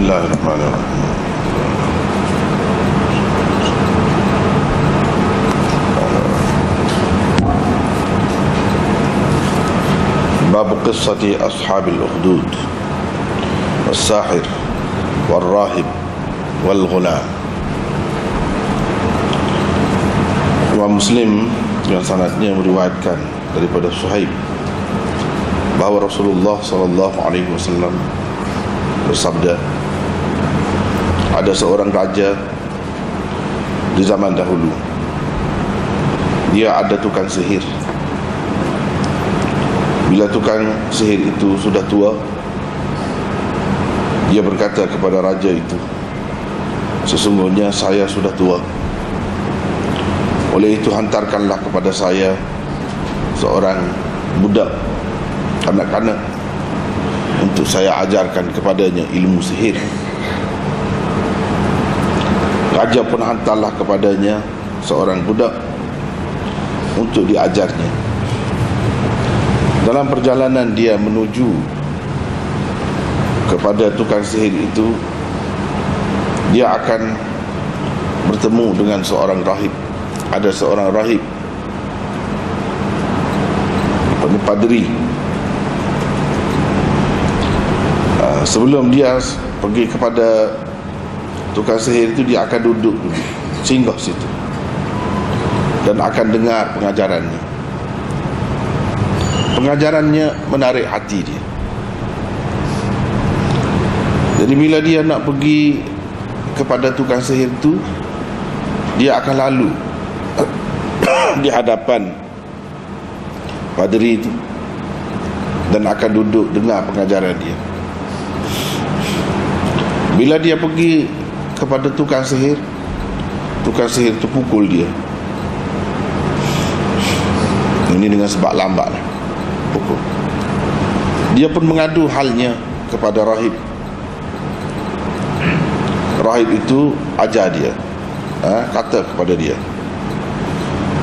Bismillahirrahmanirrahim. Bab qissati ashabil ukhdud was-sahir wal-rahib wal-ghulam. Imam Muslim yang sanadnya meriwayatkan daripada Suhaib bahawa Rasulullah sallallahu alaihi wasallam bersabda, ada seorang raja di zaman dahulu. Dia ada tukang sihir. Bila tukang sihir itu sudah tua, dia berkata kepada raja itu, sesungguhnya saya sudah tua. Oleh itu hantarkanlah kepada saya seorang budak kanak-kanak untuk saya ajarkan kepadanya ilmu sihir. Raja pun hantarlah kepadanya seorang budak untuk diajarnya. Dalam perjalanan dia menuju kepada tukang sihir itu, dia akan bertemu dengan seorang rahib. Ada seorang rahib, padri. Sebelum dia pergi kepada tukang sihir itu, dia akan duduk dulu, singgah situ, dan akan dengar pengajarannya. Pengajarannya menarik hati dia. Jadi bila dia nak pergi kepada tukang sihir itu, dia akan lalu di hadapan padri itu dan akan duduk dengar pengajaran dia. Bila dia pergi kepada tukang sihir itu pukul dia. Ini dengan sebab lambat lah, pukul. Dia pun mengadu halnya kepada rahib. Rahib itu ajar dia, kata kepada dia,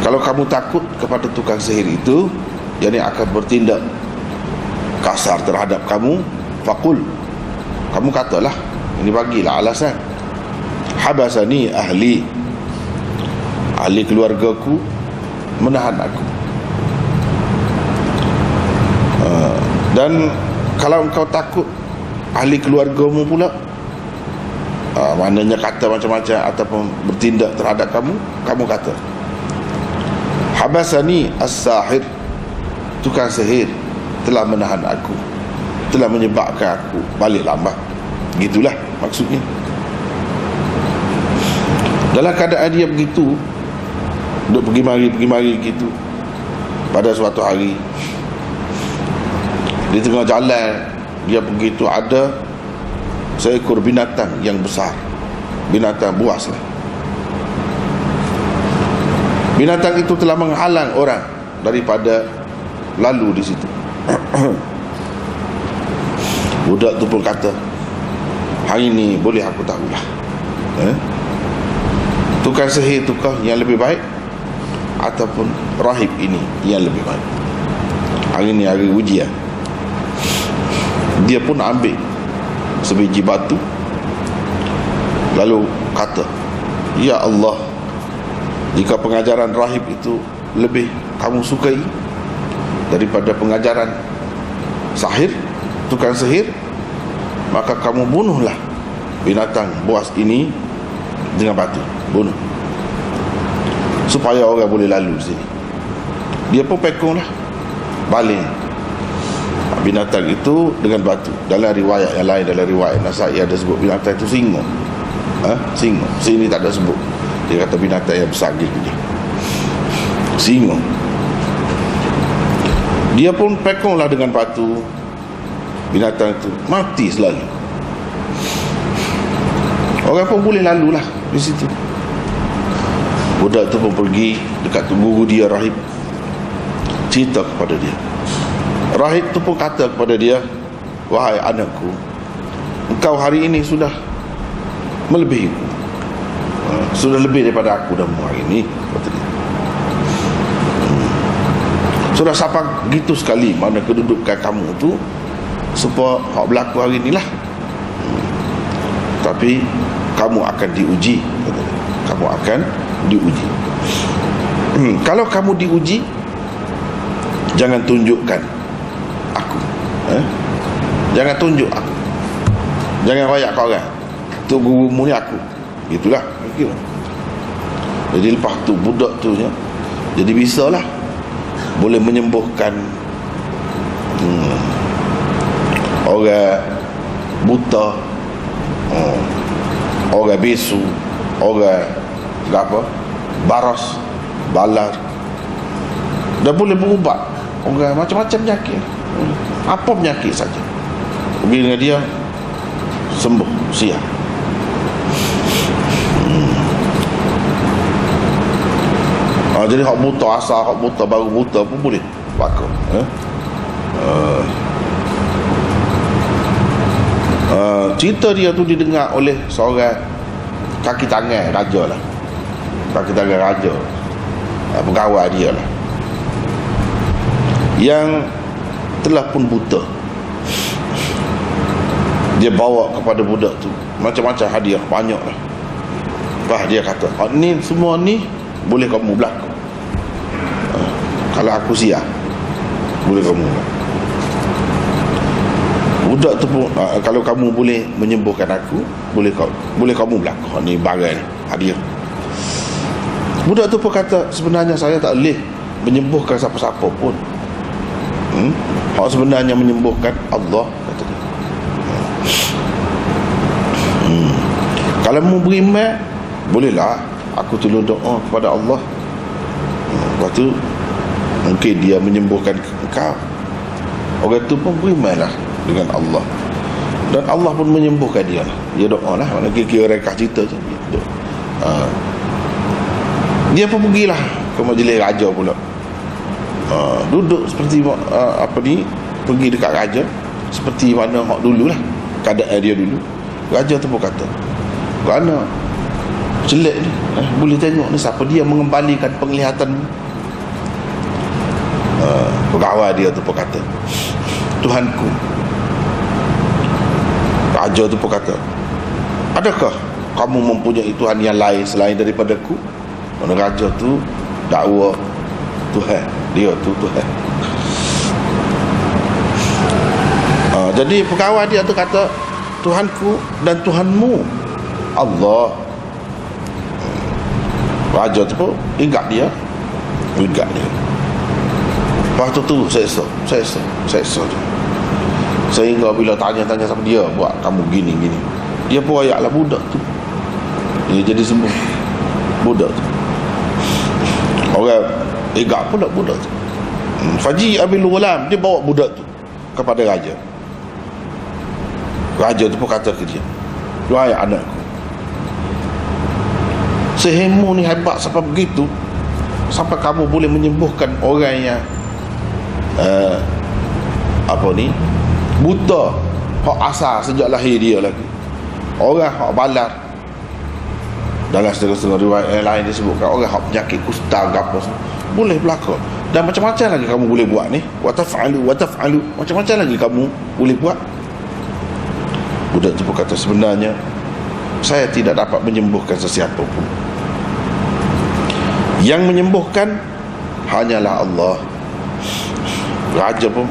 kalau kamu takut kepada tukang sihir itu, yang akan bertindak kasar terhadap kamu, faqul, kamu katalah, ini bagilah alasan, habasani ahli keluargaku menahan aku. Dan kalau engkau takut ahli keluargamu pula, maknanya kata macam-macam ataupun bertindak terhadap kamu, kamu kata, habasani as-sahir, tukang sihir telah menahan aku, telah menyebabkan aku balik lambat. Gitulah maksudnya. Dalam keadaan dia begitu, duduk pergi mari gitu, pada suatu hari di tengah jalan dia pergi tu, ada seekor binatang yang besar, binatang buas lah. Binatang itu telah menghalang orang daripada lalu di situ. Budak tu pun kata, hari ini boleh aku tahulah, tukang sihir tukang yang lebih baik ataupun rahib ini yang lebih baik. Hari ini hari ujian. Dia pun ambil sebiji batu, lalu kata, ya Allah, jika pengajaran rahib itu lebih kamu sukai daripada pengajaran sahir, tukang sihir, maka kamu bunuhlah binatang buas ini dengan batu, bunuh, supaya orang boleh lalu sini. Dia pun pekunglah, baling binatang itu dengan batu. Dalam riwayat yang lain, dalam riwayat Nasai ada sebut binatang itu singa. Singa. Sini tak ada sebut. Dia kata binatang yang besar gitu je, singa. Dia pun pekonglah dengan batu, binatang itu mati selalu. Orang pun boleh lalulah di situ. Budak tu pun pergi dekat guru dia rahib, cerita kepada dia. Rahib tu pun kata kepada dia, wahai anakku, engkau hari ini sudah melebihiku, sudah lebih daripada aku dan hari ini, kata dia. Sudah sampai gitu sekali mana kedudukan kamu tu, supaya hak berlaku hari inilah. Tapi kamu akan diuji, kata dia. Kamu akan diuji. Kalau kamu diuji, jangan tunjukkan aku, jangan tunjuk aku, jangan royak kau orang, tu gurumu ni aku. Itulah kira. Jadi lepas tu budak tu nya, jadi bisalah boleh menyembuhkan orang buta, orang bisu, orang apa, baras, balar. Dah boleh berubat orang macam-macam penyakit, apa penyakit saja. Bila dia sembuh siap. Jadi hak buta asal, hak buta baru buta pun boleh pakai. Cerita dia tu didengar oleh seorang kaki tangan raja lah, kaki tangan raja, pegawai dia lah, yang telah pun buta. Dia bawa kepada budak tu macam-macam hadiah, banyak lah. Lepas dia kata, ni semua ni boleh kamu berlaku. Kalau aku siap, boleh kamu berlaku. Budak tu pun, kalau kamu boleh menyembuhkan aku, boleh kamu berlaku. Ni barang ni, hadiah. Budak tu pun kata, sebenarnya saya tak boleh menyembuhkan siapa-siapa pun. Hak sebenarnya menyembuhkan Allah, kata dia. Kalau mu beriman, bolehlah aku tolong doa kepada Allah. Lepas tu mungkin dia menyembuhkan engkau. Orang tu pun berimanlah dengan Allah, dan Allah pun menyembuhkan dia lah. Dia doa lah, mana kira-kira rekah cerita je. Dia pun pergilah ke majlis raja pula. Duduk seperti apa ni, pergi dekat raja seperti mana hak dulu lah, keadaan dia dulu. Raja tu pun kata, kerana jelek ni, boleh tengok ni siapa dia mengembalikan penglihatan. Pegawai dia tu pun kata, Tuhanku. Raja tu pun kata, adakah kamu mempunyai Tuhan yang lain selain daripada ku? Mana raja tu dakwa Tuhan dia tu Tuhan. Jadi pegawai dia tu kata, Tuhanku dan Tuhanmu Allah. Raja tu pun ingat dia. Lepas tu seksa dia. Sehingga bila tanya-tanya sama dia, buat kamu gini, dia pun ayaklah budak tu, dia jadi sembuh budak tu. Orang ingat pula budak tu. Faji Abil Ghulam, dia bawa budak tu kepada raja. Raja tu pun kata ke dia, wahai anakku, sehemu ni hebat sampai begitu, sampai kamu boleh menyembuhkan orang yang apa ni, buta, hak asal sejak lahir dia lagi, orang hak balar. Dalam setengah-setengah riwayat yang lain disebutkan orang hak penyakit kusta ke apa, boleh berlaku. Dan macam-macam lagi kamu boleh buat ni, wa taf'alu, macam-macam lagi kamu boleh buat. Budak tu pun kata, sebenarnya saya tidak dapat menyembuhkan sesiapa pun. Yang menyembuhkan hanyalah Allah. Raja pun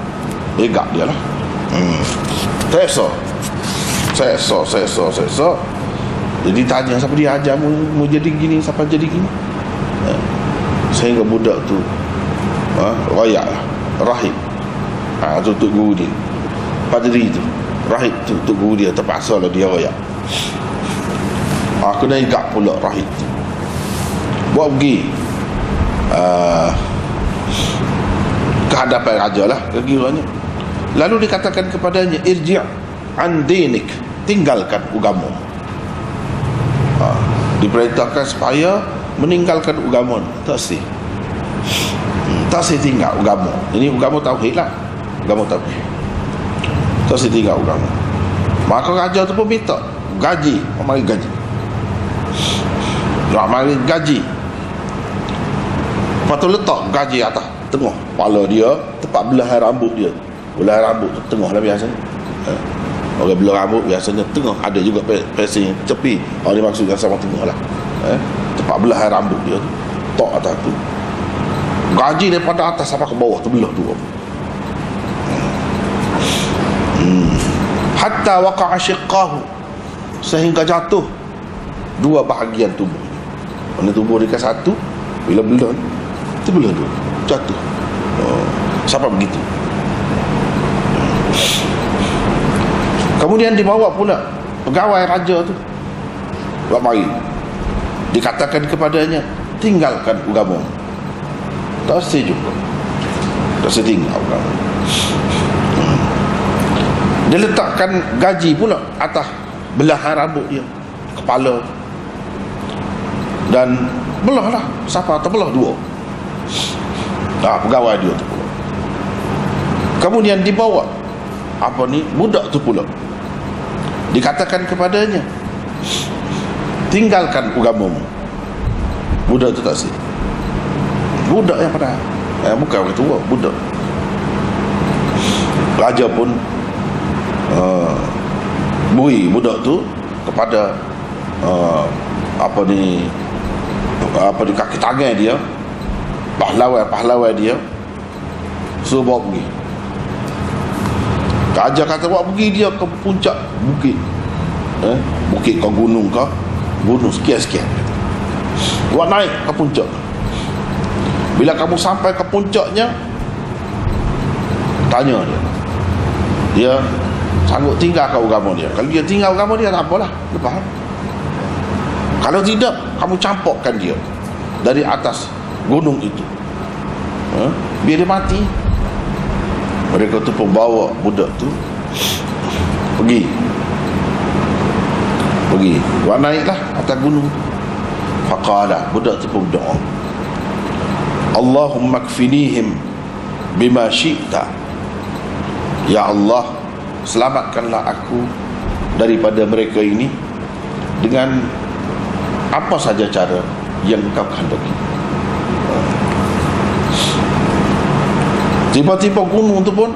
legak dia lah. Seksa. Jadi tanya, siapa dia ajar mu jadi gini, siapa jadi gini. Sehingga budak tu royak lah, rahib. Tu tuk guru dia, padri tu, rahib tu tuk guru dia, terpaksa lah dia royak. Kena ingat pula rahib tu, buat pergi ke hadapan raja lah, kira-kiranya. Lalu dikatakan kepadanya, irji' an dinik, tinggalkan agama. Diperintahkan supaya meninggalkan agama. Tak sih tinggal agama. Ini agama tauhid lah, agama tauhid. Tak sih tinggal agama. Maka raja tu pun minta gaji, mari gaji. Nak mari gaji. Lepas tu letak gaji atas tengah kepala dia, tempat belahan rambut dia. Belahan rambut tu tengah lah biasa. Orang belah rambut biasanya tengah, ada juga pesing tepi. Orang dimaksudkan sama tengah lah. Tempat belahan rambut dia tu, tok atas tu. Gaji daripada atas sampai ke bawah tu belah dua. Hatta waqa'a shiqqahu, sehingga jatuh dua bahagian tubuh. Mana tubuh dekat satu, bila belah tu belah dua, jatuh. Sampai begitu. Kemudian dibawa pula pegawai raja tu, buat mari. Dikatakan kepadanya, tinggalkan agama. Tak setuju, tak setinggal agama. Dia letakkan gaji pula atas belahan rambut dia, kepala, dan belah lah, siapa terbelah dua. Pegawai dia tu pula. Kemudian dibawa budak tu pula, dikatakan kepadanya, tinggalkan agamamu. Budak tu tak sih, budak yang pada bukan orang tua, budak. Raja pun beri budak tu kepada di kaki tangan dia, pahlawan dia, suruh bawa pergi. Raja kata bawa pergi dia ke puncak bukit, bukit ke gunung sekian-sekian, buat naik ke puncak. Bila kamu sampai ke puncaknya, tanya dia sanggup tinggalkan agama dia. Kalau dia tinggal agama dia, tak apalah, lepas. Kalau tidak, kamu campakkan dia dari atas gunung itu, biar dia mati. Mereka tu pun bawa budak tu pergi, buat naiklah atas gunung. Faqala, budak tu pun berdoa, Allahumma kfinihim bima syi'ta. Ya Allah, selamatkanlah aku daripada mereka ini dengan apa saja cara yang kau kehendaki. Tiba-tiba gunung tu pun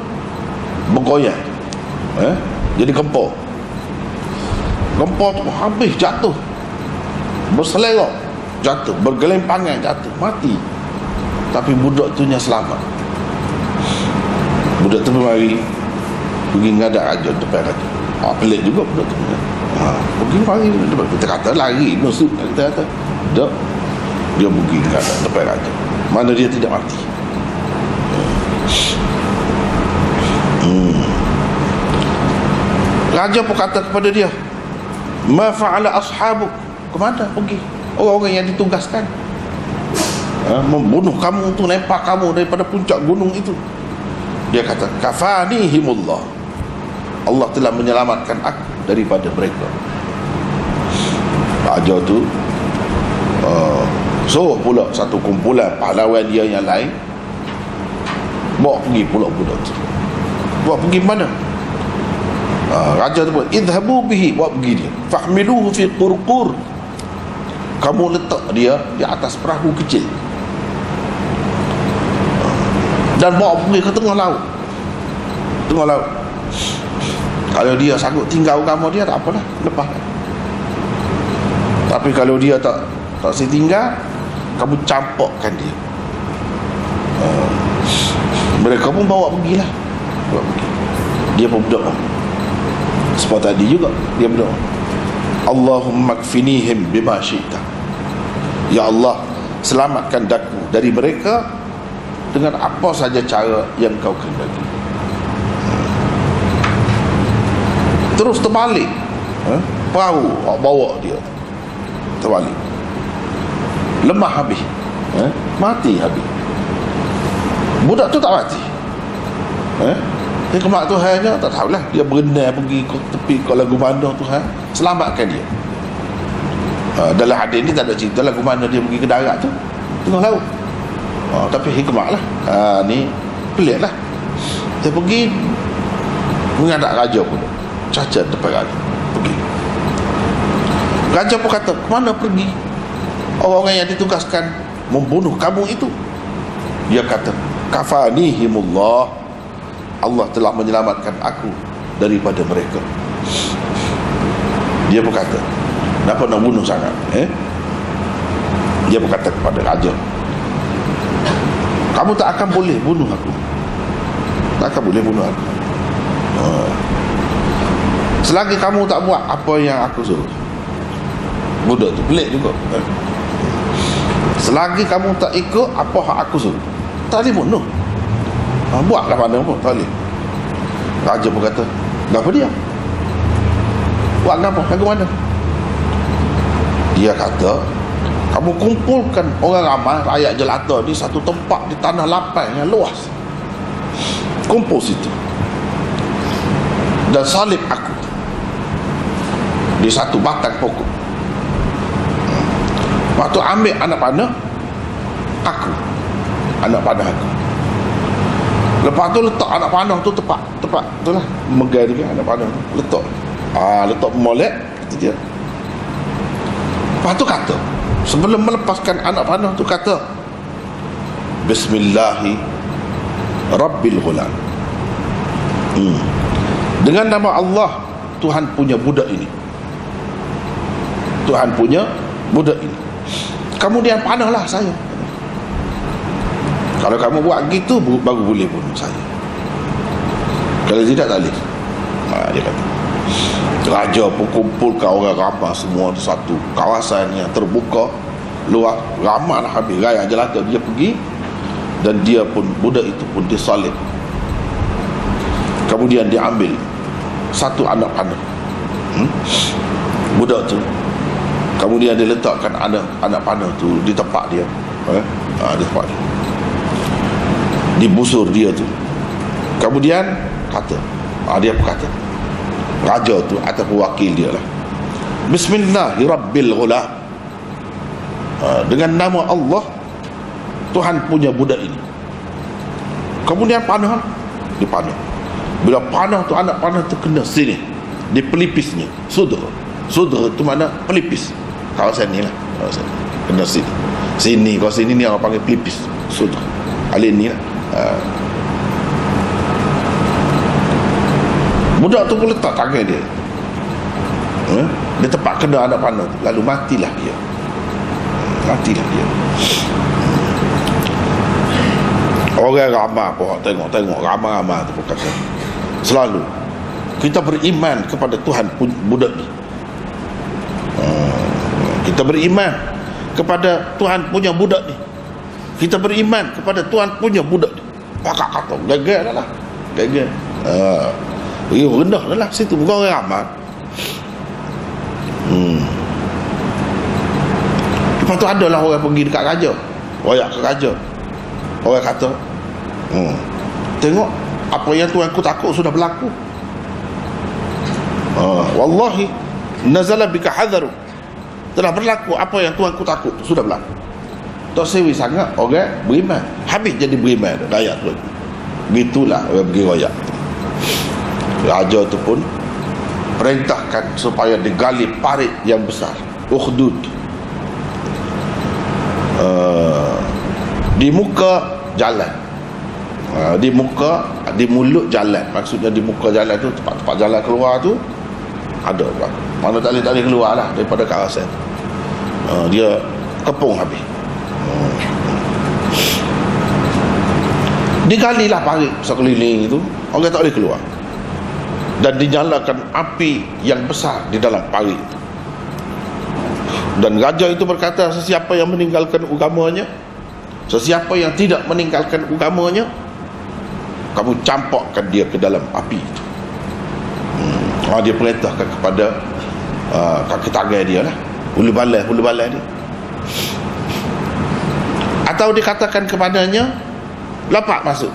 bergoyang, jadi gempar tu habis jatuh, berselerak jatuh, bergelempangan jatuh, mati. Tapi budak tu nya selamat. Budak tu mari pergi ngadak raja, depan raja. Pelik juga budak tu. Pergi mari depan, kita kata lari nusuk, kita kata tak, dia pergi ngadak depan raja, mana dia tidak mati. Raja pun kata kepada dia, ma fa'ala ashabuk, kemana pergi orang-orang yang ditugaskan membunuh kamu tu, nempak kamu daripada puncak gunung itu? Dia kata, kafanihimullah, Allah telah menyelamatkan aku daripada mereka. Raja tu suruh pula satu kumpulan pahlawan dia yang lain, bawa pergi pula budak tu. Bawa pergi mana? Raja tu pun, idhabu bihi, bawa pergi dia, fahmiluhu fi qurqur, kamu letak dia di atas perahu kecil dan bawa pergi ke tengah laut. Kalau dia sanggup tinggal agama dia, tak apalah, lepas. Tapi kalau dia tak setinggal, kamu campakkan dia. Mereka pun bawa pergilah, dia pun berdoa seperti tadi juga. Dia berdoa, Allahumma kfinihim bima syi'ta. Ya Allah, selamatkan daku dari mereka dengan apa saja cara yang kau kehendaki. Terus terbalik, perahu bawa dia terbalik, lemah habis, mati habis. Budak tu tak mati, hikmat Tuhannya tak tahulah, dia berenang pergi ke tepi ke lagu mana Tuhan selamatkan dia. Dalam hadis ni tak ada cerita lagu mana dia pergi ke darat tu, tengah laut. Tapi hikmat lah. Ni pelik lah. Dia pergi menghadap raja pun, cacat depan raja, pergi. Raja pun kata, mana pergi orang-orang yang ditugaskan membunuh kamu itu? Dia kata, kafanihimullah, Allah telah menyelamatkan aku daripada mereka. Dia berkata, kenapa nak bunuh sangat? Dia berkata kepada raja, kamu tak akan boleh bunuh aku. Tak akan boleh bunuh aku. Selagi kamu tak buat apa yang aku suruh. Budak tu pelik juga. Selagi kamu tak ikut apa hak aku suruh, tak boleh bunuh. Buatlah mana pun, tak boleh. Raja pun kata, kenapa dia? Buat apa? Lagu mana? Dia kata, kamu kumpulkan orang ramai, rakyat jelata di satu tempat di tanah lapang yang luas. Kumpul situ. Dan salib aku di satu batang pokok. Waktu ambil anak panah aku, anak panah aku. Lepas tu letak anak panah tu tepat itulah megai dia anak panah tu letak. Letak molek kata dia. Lepas tu kata, sebelum melepaskan anak panah tu kata, Bismillahi Rabbil Ghulam. Dengan nama Allah, Tuhan punya budak ini. Tuhan punya budak ini. Kemudian panahlah saya. Kalau kamu buat gitu, baru boleh bunuh saya. Kalau tidak, tak boleh. Dia kata. Raja pun kumpulkan orang ramai semua di satu kawasan yang terbuka, luar, ramai lah habis. Rakyat jelata dia pergi, dan dia pun, budak itu pun disalib. Kemudian diambil satu anak panah. Budak tu, kemudian dia letakkan anak panah tu di tempat dia. Di tempat dia, di busur dia tu. Kemudian kata, dia berkata, raja tu ataupun wakil dia lah, Bismillahirabbil Ghulam. Dengan nama Allah, Tuhan punya budak ini. Kemudian panah, dipanah. Bila panah tu, anak panah tu kena sini, di pelipisnya. Sudra tu mana pelipis, kawasan ni lah, kawasan kena sini. Sini, kawasan sini ni orang panggil pelipis. Sudra alin ni lah. Budak tu pun letak tangan dia, dia tepat kena anak panah tu. Lalu matilah dia. Orang ramai pun tengok ramai-ramai tu pun kata, selalu kita beriman kepada Tuhan budak ni. Kita beriman kepada Tuhan punya budak ni. Kita beriman kepada Tuhan punya budak ni. Pakak kata, gagal dah lah. Gagal. Rendah dah lah. Situ bukan orang ramai. Lepas tu adalah orang pergi dekat raja. Royak ke raja. Orang kata, tengok apa yang Tuhan ku takut sudah berlaku. Wallahi nazala bika hadharu. Telah berlaku apa yang Tuhan ku takut sudah berlaku. Tak sewi sangat orang beriman. Habis jadi beriman rakyat tu. Gitulah orang pergi royak. Raja tu pun perintahkan supaya digali parit yang besar, ukhdud, di muka jalan, di mulut jalan. Maksudnya di muka jalan tu, tempat-tempat jalan keluar tu ada lah. Mana tak boleh keluar lah daripada kawasan. Dia kepung habis. Digalilah parit sekeliling itu, orang tak boleh keluar. Dan dinyalakan api yang besar di dalam parit itu. Dan raja itu berkata, sesiapa yang meninggalkan agamanya, sesiapa yang tidak meninggalkan agamanya, kamu campakkan dia ke dalam api itu. Dia perintahkan kepada kaki tangan dia lah, hulu balai dia. Atau dikatakan kepadanya, lapak masuk.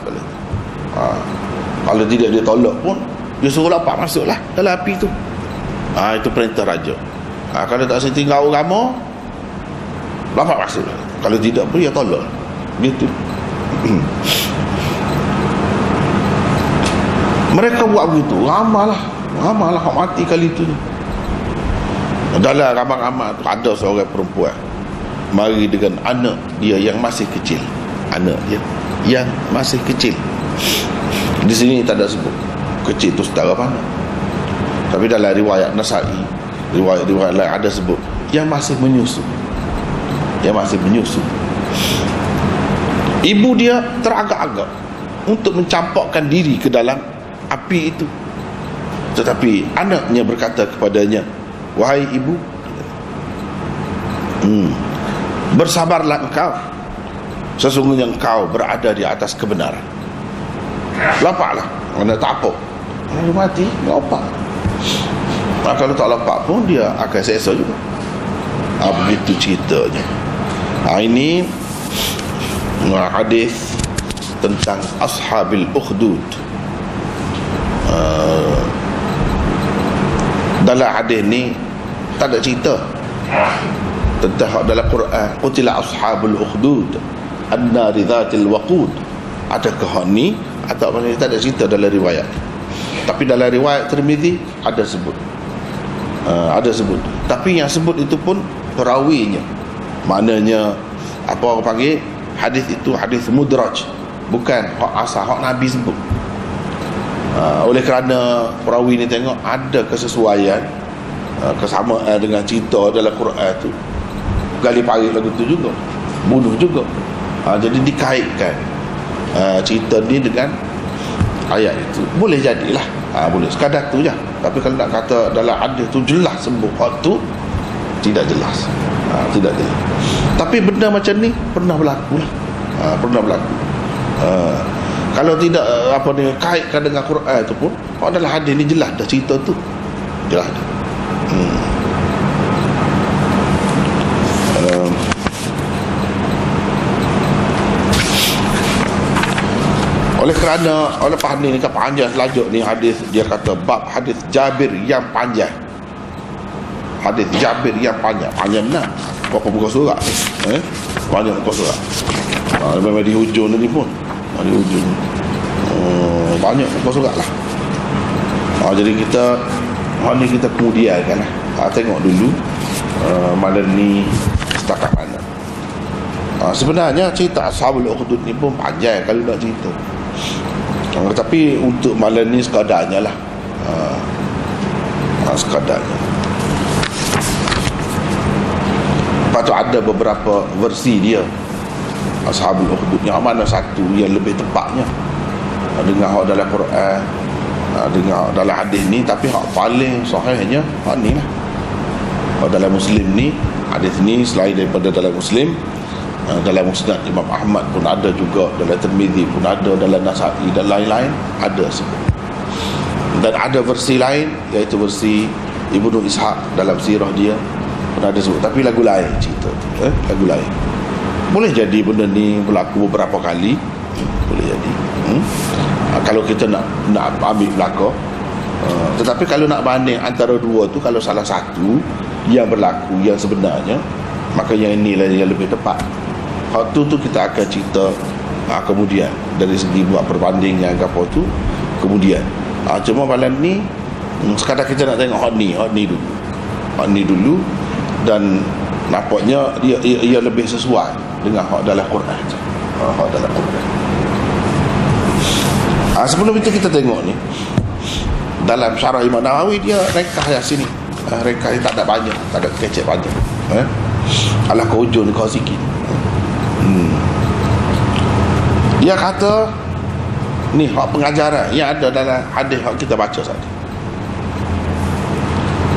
Kalau tidak dia tolak pun, dia suruh lapak masuklah dalam api itu. Itu perintah raja. Kalau tak setinggal agama, lapak masuk. Kalau tidak pun dia tolak. Gitu. Mereka buat begitu. Ramailah hak mati kali itu. Dalam ramai-ramai tu ada seorang perempuan mari dengan anak dia yang masih kecil. Anak dia yang masih kecil. Di sini tak ada sebut kecil tu setara mana. Tapi dalam riwayat Nasa'i, riwayat lain ada sebut yang masih menyusu. Yang masih menyusu. Ibu dia teragak-agak untuk mencampakkan diri ke dalam api itu. Tetapi anaknya berkata kepadanya, "Wahai ibu, bersabarlah engkau. Sesungguhnya engkau berada di atas kebenaran." Lapaklah. Mana tak apa. Dia mati, lapak. Kalau tak lapak pun dia akan seksa juga. Begitu ceritanya. Ini hadis tentang ashabil ukhdud. Dalam hadis ni tak ada cerita tentang dalam Quran qutila ashabul ukhdud an-nari dhatil waqud. Adakah ni atau mana, tak ada cerita dalam riwayat. Tapi dalam riwayat Tirmizi ada sebut. Ada sebut. Tapi yang sebut itu pun perawinya. Maknanya apa orang panggil, hadis itu hadis mudraj, bukan hak asal hak Nabi sebut. Oleh kerana perawi ni tengok ada kesesuaian, kesamaan dengan cerita dalam Quran tu, gali parit lagu tu juga, bunuh juga. Jadi dikaitkan cerita ni dengan ayat itu. Boleh jadilah, boleh sekadar tu je. Tapi kalau nak kata dalam hadis tu jelas sebut hak tu, tidak jelas. Tidak jelas. Tapi benda macam ni pernah berlaku lah. Pernah berlaku. Kalau tidak apa ni kaitkan dengan Quran tu pun, dalam hadis ni jelas dah cerita tu. Jelas dah. Oleh kerana lepas ni kan panjang selajuk ni hadis, dia kata bab hadis Jabir yang panjang. Hadis Jabir yang panjang. Panjang benar. Berapa buku surat ni? Banyak buku surat. Memang di hujung ni pun. Di hujung. Banyak buku surat lah. Jadi kita ni kita kemudian kan lah. Tengok dulu malam ni setakat mana. Sebenarnya cerita Ashabul Ukhdud ni pun panjang kalau nak cerita. Tapi untuk malam ni sekadarnya lah. Sekadarnya. Lepas tu ada beberapa versi dia Ashabul Ukhdud, yang mana satu yang lebih tepatnya dengan hak dalam Quran, dengan dalam hadis ni. Tapi hak paling sahihnya hak ni lah, hak dalam Muslim ni. Hadis ni selain daripada dalam Muslim, dalam Musnad Imam Ahmad pun ada juga, dalam Tirmizi pun ada, dalam Nasa'i dan lain-lain ada sebut. Dan ada versi lain, iaitu versi Ibnu Ishaq dalam sirah dia pun ada sebut. Tapi lagu lain cerita tu, lagu lain. Boleh jadi benda ni berlaku beberapa kali, boleh jadi. Kalau kita nak ambil belakang. Tetapi kalau nak banding antara dua tu, kalau salah satu yang berlaku yang sebenarnya, maka yang inilah yang lebih tepat. Hak tu kita akan cerita kemudian, dari segi buat perbanding yang apa tu kemudian. Cuma malam ni sekadar kita nak tengok hak ni dulu, dan nampaknya ia lebih sesuai dengan hak dalam Quran. Hak dalam Quran. Sebelum itu kita tengok ni dalam syarah Imam Nawawi, dia rekah yang sini. Rekah yang tak ada banyak, tak ada kecek banyak. Alah ke hujung ni kau sikit. Dia kata ni hak pengajaran yang ada dalam hadis hak kita baca tadi.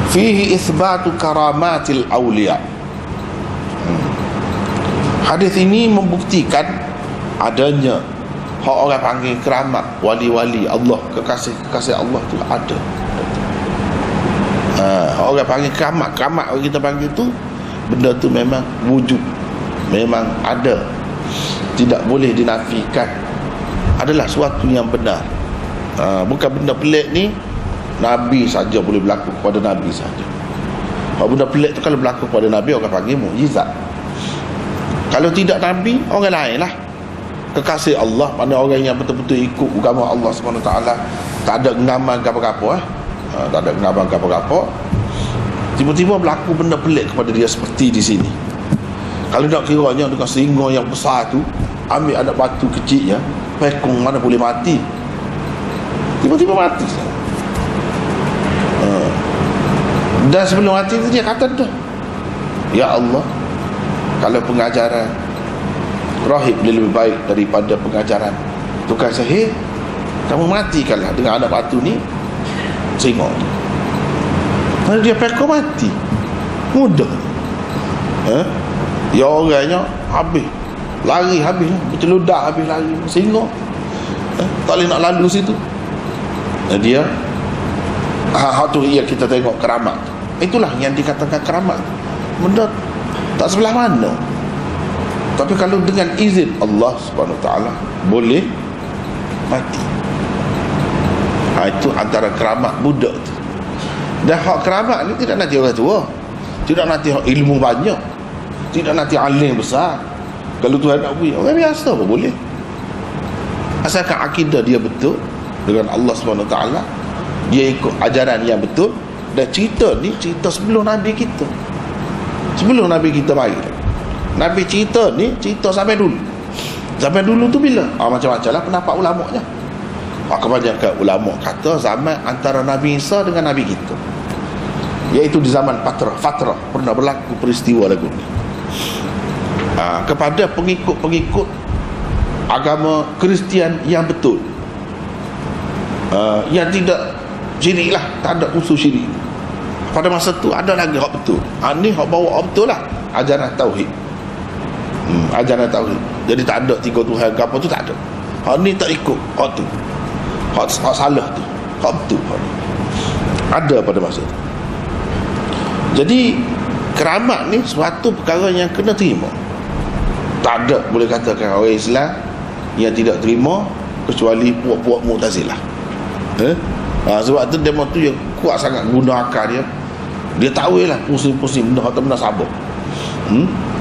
Fihi itsbatu karamatil awliya. Hadis ini membuktikan adanya hak orang panggil keramat wali-wali Allah, kekasih Allah tu ada. Orang panggil keramat orang kita panggil tu, benda tu memang wujud, memang ada, tidak boleh dinafikan, adalah suatu yang benar. Bukan benda pelik ni Nabi saja boleh berlaku kepada Nabi saja. Kalau benda pelik tu kalau berlaku kepada Nabi, orang panggil mukjizat. Kalau tidak Nabi, orang lain lah, kekasih Allah, mana orang yang betul-betul ikut agama Allah SWT, tak ada genggaman apa-apa. Tak ada genggaman apa-apa, tiba-tiba berlaku benda pelik kepada dia seperti di sini. Kalau nak kiranya dengan singa yang besar tu ambil anak batu kecilnya, pekong mana boleh mati, tiba-tiba mati. Dan sebelum mati tu dia kata tu, ya Allah, kalau pengajaran rahib dia lebih baik daripada pengajaran tukang sihir, kamu matikanlah dengan anak batu ni sengok. Kalau dia pekor mati mudah. Ya orangnya habis, lari habis, berceludak habis lari, sengok tak boleh nak lalu situ. Dia tu yang kita tengok keramat. Itulah yang dikatakan keramat. Benda tak sebelah mana. Tapi kalau dengan izin Allah Subhanahu Wa Taala boleh mati. Itu antara keramat budak tu. Dan hak keramat ni tidak nanti orang tua, tidak nanti ilmu banyak, tidak nanti alim besar. Kalau Tuhan nak beri, orang biasa pun boleh, asalkan akidah dia betul dengan Allah Subhanahu Wa Taala, dia ikut ajaran yang betul. Dan cerita ni cerita sebelum Nabi kita, sebelum Nabi kita mari. Nabi cerita ni cerita sampai dulu. Sampai dulu tu bila? Macam-macam lah pendapat ulama'nya. Kebanyakan ulama' kata zaman antara Nabi Isa dengan Nabi kita, iaitu di zaman fatrah pernah berlaku peristiwa lagu ni. Kepada pengikut-pengikut agama Kristian yang betul, yang tidak syirik lah, tak ada unsur syirik. Pada masa tu ada lagi hak betul. Ni hak bawa hak betul lah, ajaran tauhid. Ajaran tauhid. Jadi tak ada tiga Tuhan ke apa tu, tak ada. Hak ni tak ikut hak tu, hak salah tu, hak betul hak ni. Ada pada masa tu. Jadi keramat ni suatu perkara yang kena terima. Tak ada boleh katakan orang Islam yang tidak terima kecuali puak-puak Mu'tazilah. Sebab tu demo tu yang kuat sangat guna akal dia. Dia tahu lah pusing-pusing benda tak pernah sabar.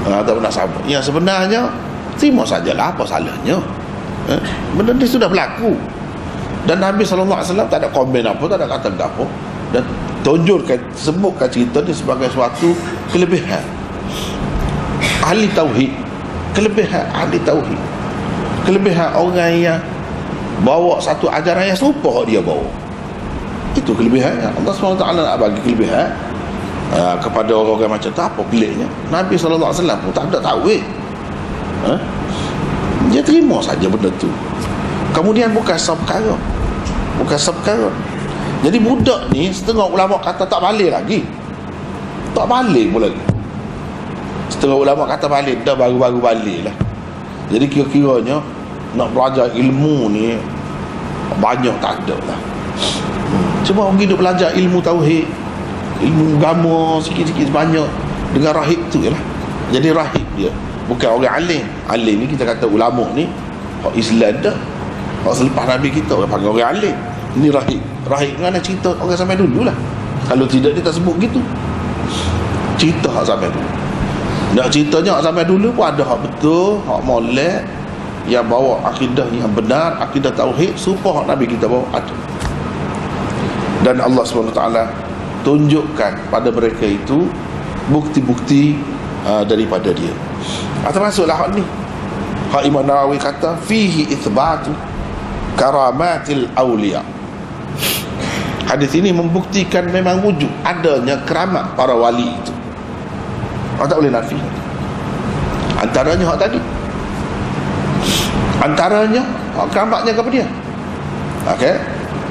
Tak pernah sabar. Yang sebenarnya terima sajalah, apa salahnya. Benda ni sudah berlaku. Dan Nabi SAW tak ada komen apa, tak ada kata apa. Dan tunjukkan, sebutkan cerita ni sebagai suatu kelebihan ahli tauhid. Kelebihan ahli tauhid, kelebihan orang yang bawa satu ajaran yang serupa dia bawa. Itu kelebihan Allah SWT nak bagi kelebihan kepada orang-orang macam tu. Apa peliknya? Nabi SAW pun tak ada tahu. Dia terima saja benda tu. Kemudian bukan seperkara, bukan seperkara. Jadi budak ni setengah ulama kata tak balik lagi, tak balik pun lagi. Setengah ulama kata balik, dah baru-baru balik lah. Jadi kira-kiranya nak belajar ilmu ni banyak tak ada lah. Cuma orang hidup belajar ilmu tauhid, ilmu agama sikit-sikit banyak dengan rahib tu je lah. Jadi rahib dia bukan orang alim. Alim ni kita kata ulama ni orang Islam dah, orang selepas Nabi kita orang panggil orang alim. Ini rahib. Rahib mana cerita orang sampai dulu lah. Kalau tidak dia tak sebut gitu. Cerita hak sampai dulu. Nak ceritanya hak sampai dulu pun ada hak betul, hak molek yang bawa akidah yang benar, akidah tauhid supaya hak Nabi kita bawa ada. Dan Allah SWT tunjukkan pada mereka itu bukti-bukti daripada dia. Termasuklah hak ni, hak Imam Nawawi kata fihi itsbatu karamatil awliya. Hadis ini membuktikan memang wujud adanya keramat para wali itu. Orang tak boleh nafi. Antaranya hak tadi, antaranya hak keramatnya kepada dia. Okey,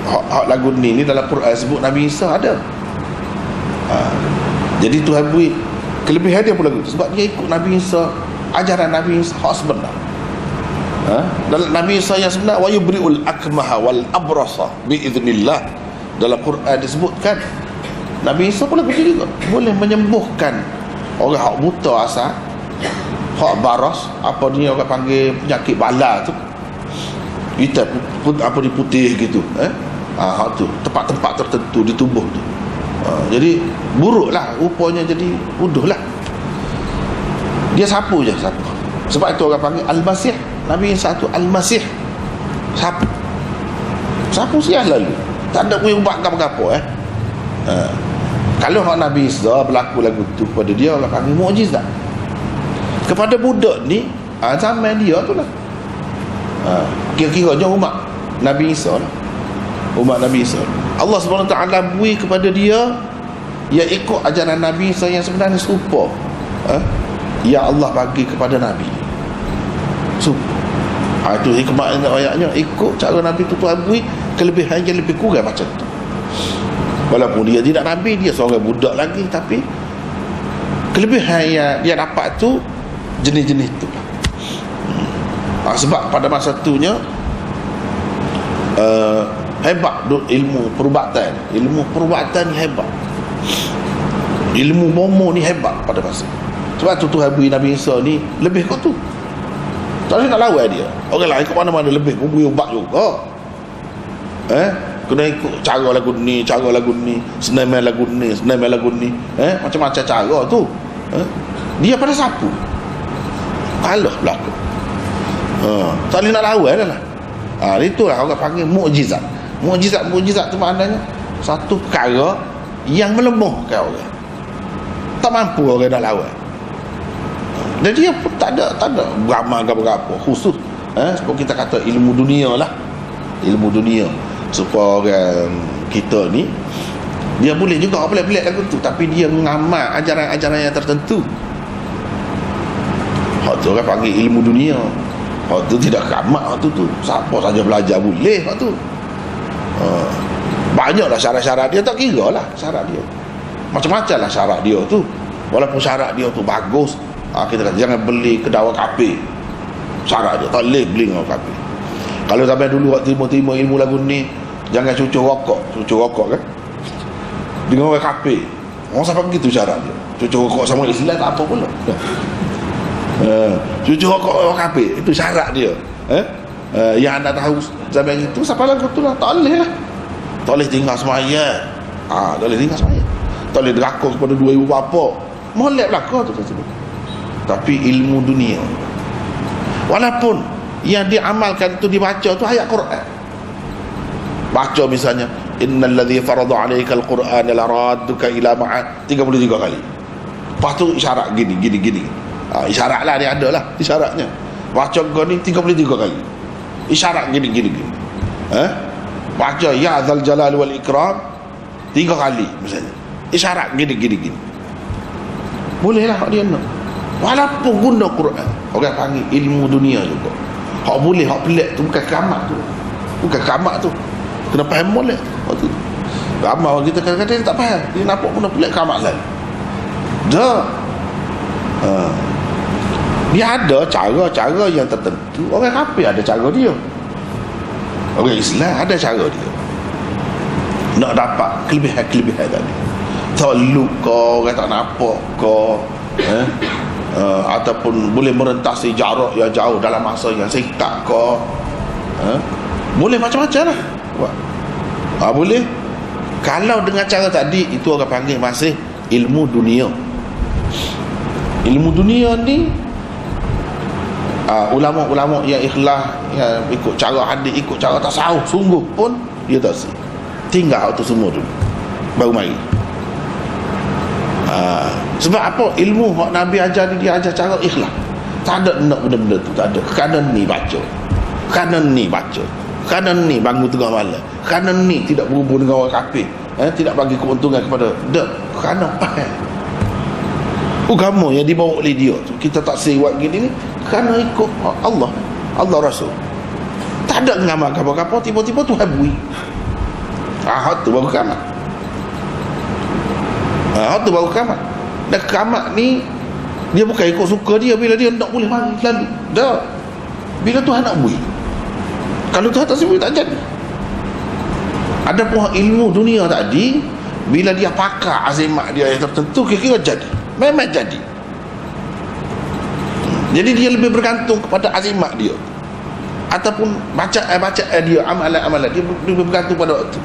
hak lagu ni dalam Quran sebut Nabi Isa ada. Jadi Tuhan beri kelebihan dia pun lagu tu sebab dia ikut Nabi Isa, ajaran Nabi Isa hak sebenar. Dalam Nabi Isa yang sebenar, wa yubri'ul akmaha wal abrasa biiznillah. Dalam Quran disebutkan Nabi Isa pun lagu juga boleh menyembuhkan orang hak buta asal, hak baras, apa ni orang panggil penyakit bala tu, hitam apa ni putih gitu, hak tu tempat-tempat tertentu di tubuh tu. Jadi buruklah rupanya, jadi bodohlah. Dia sapu je, sapu. Sebab itu orang panggil Al-Masih. Nabi Isa tu Al-Masih, sapu. Sapu siang lalu, tak ada punya ubat apa-apa. Kalau hak Nabi Isa berlaku lagu tu pada dia, orang panggil mukjizat. Kepada budak ni zaman dia tu lah, kira-kiranya umat Nabi Isa lah, umat Nabi Isa. Allah SWT bui kepada dia, ya ikut ajaran Nabi yang sebenarnya serupa yang Allah bagi kepada Nabi. Itu hikmah ayatnya, ikut cara Nabi tu Tuhan bui, kelebihannya lebih kurang macam tu. Walaupun dia tidak Nabi, dia seorang budak lagi, tapi kelebihan yang dia dapat tu jenis-jenis tu lah. Sebab pada masa tunya hebat ilmu perubatan. Ilmu perubatan ni hebat, ilmu bomo ni hebat pada masa. Sebab tu Tuhan beri Nabi Isa ni lebih kau tu. Tak boleh nak lawan dia. Orang lain ke mana-mana lebih pun beri ubat juga. Kena ikut cara lagu ni, senaman lagu ni, macam-macam cara tu. Dia pada sapu kalah berlaku. Tak boleh nak lawan dah lah. Itulah orang panggil mukjizat. Mukjizat tu maknanya satu perkara yang melemahkan orang, tak mampu orang nak lawan. Dan dia pun tak ada beramal apa-apa khusus. Sebab kita kata ilmu dunia lah, ilmu dunia, supaya orang kita ni dia boleh juga pelik-pelik lagu tu, tapi dia mengamal ajaran-ajaran yang tertentu. Hak tu orang panggil ilmu dunia. Hak tu tidak kamat. Hak tu siapa saja belajar boleh. Hak tu banyaklah syarat-syarat dia, tak kira lah syarat dia, macam-macam lah syarat dia tu. Walaupun syarat dia tu bagus, kita kata jangan beli kedai kafe, syarat dia tak boleh beli dengan kafe. Kalau sampai dulu waktu terima ilmu lagu ni, jangan cucuk rokok kan dengan orang kafe. Orang sampai begitu syarat dia. Cucuk rokok sama Islam tak apa pula. Cucuk rokok orang kafe, itu syarat dia. Yang anda tahu zaman itu siapa lagu tu lah, tak boleh lah. Tak boleh tinggal semayang. Tak boleh tinggal semayang. Tak boleh derakor kepada dua ibu bapa. Molek belakang tu tersebut. Tapi ilmu dunia, walaupun yang diamalkan tu dibaca tu ayat Quran. Baca misalnya, innal ladzi farada 'alaikal qur'ana laradduka ila ma'ad 33 kali. Lepas tu isyarat gini. Isyarat lah dia ada lah isyaratnya. Baca kau ni 33 kali. Isyarat gini. Baca ya dzal jalal wal ikram 3 kali misalnya. Isyarat gini. Boleh lah dia nak. Walaupun guna Quran, orang panggil ilmu dunia juga. Hak boleh, hak pelik tu bukan kamat tu. Kena faham molek tu. Ramai orang kita kadang-kadang dia tak faham. Dia nampak guna pelik kamat lain. Dia ada cara-cara yang tertentu. Orang kafir ada cara dia, orang Islam ada cara dia nak dapat kelebihan tadi. Taluk kau, orang tak nampak kau, ataupun boleh merentasi jarak yang jauh dalam masa yang singkat kau, boleh macam-macam lah. Boleh. Kalau dengan cara tadi, itu orang panggil masih ilmu dunia. Ilmu dunia ni ulama-ulama yang ikhlas, yang ikut cara hadis, ikut cara tasawuf sungguh pun dia tak sih. Tinggal tu semua dulu baru mari. Sebab apa? Ilmu hak Nabi ajar ni, dia ajar cara ikhlas. Tak ada nak benda-benda tu, tak ada. Kanan ni baca, kanan ni bangun tengah malam, kanan ni tidak berhubung dengan orang kafir, tidak bagi keuntungan kepada dak, kanan faham agama yang dibawa oleh dia tu. Kita tak sewak gini ni kerana ikut Allah Rasul. Tak ada ngamal apa-apa, tiba-tiba Tuhan bui. Hak tu baru kamat. Dan kamat ni dia bukan ikut suka dia, bila dia nak boleh mari lalu. Dah. Bila Tuhan nak bui. Kalau Tuhan tak sebut tak jadi. Ada pun ilmu dunia tadi, bila dia pakar azimat dia yang tertentu, kira-kira jadi. Memang jadi. Jadi dia lebih bergantung kepada azimat dia, ataupun bacaan dia, amalan-amalan dia lebih bergantung pada waktu.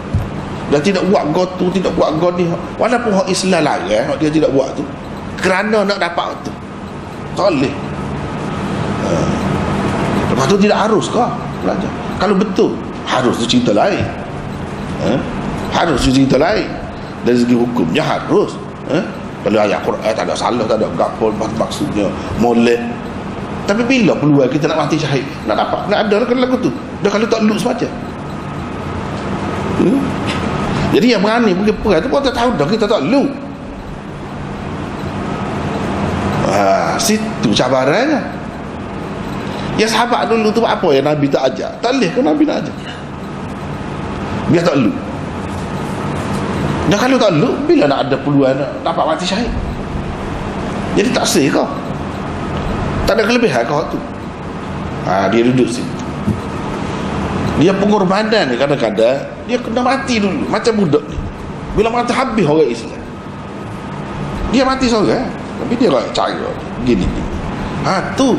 Dan tidak buat gotu, tidak buat goni. Walaupun hak Islam larang, hak dia tidak buat tu kerana nak dapat waktu. Tak boleh. Lepas tu tidak harus kau belajar. Kalau betul, harus tu cerita lain. Harus tu cerita lain. Dari segi hukumnya harus. Kalau ayat Quran tak ada salah, tak ada gapol, maksudnya molek. Tapi bila peluang kita nak mati syahid, nak dapat, nak ada lah lagu tu. Dah kalau tak lulus saja. Jadi yang berani pergi perang tu pun tak tahu dah kita tak lu. Situ cabarannya. Ya sahabat dulu tu apa yang Nabi tak ajar? Tak boleh ke Nabi nak ajar? Biar tak lu. Dan kalau tak lu, bila nak ada peluang nak dapat mati syahid? Jadi tak sih kau. Tak ada kelebihan kau tu. Dia duduk situ. Dia pengorbanan ni kadang-kadang dia kena mati dulu macam budak ni. Bila mati habis orang Islam. Dia mati seorang tapi dia nak cara gini. Tu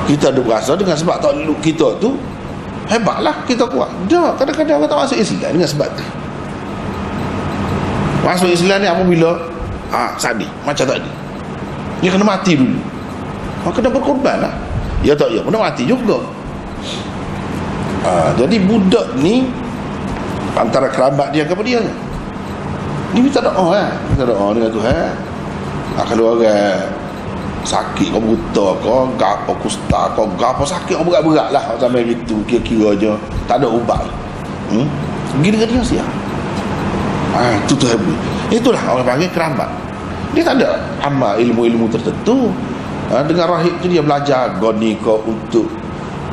kita ada berasa dengan sebab tak lu kita tu hebatlah kita kuat. Dah kadang-kadang orang tak masuk Islam dengan sebab tu. Masuk Islam ni apabila sadi macam tadi. Dia kena mati dulu. Kena berkorban lah. Ya tak ya, kena mati juga. Jadi budak ni antara kerabat dia kepada dia, dia minta doa minta doa dengan Tuhan. Kalau orang sakit kau buta kau gapo kusta kau gapo sakit kau berat-berat lah sampai gitu kira-kira je tak ada ubat. Pergi dengan dia siap. Itu tu hebat. Itulah orang panggil kerabat. Dia tak ada amal ilmu-ilmu tertentu. Dengan rahib tu dia belajar goni kau untuk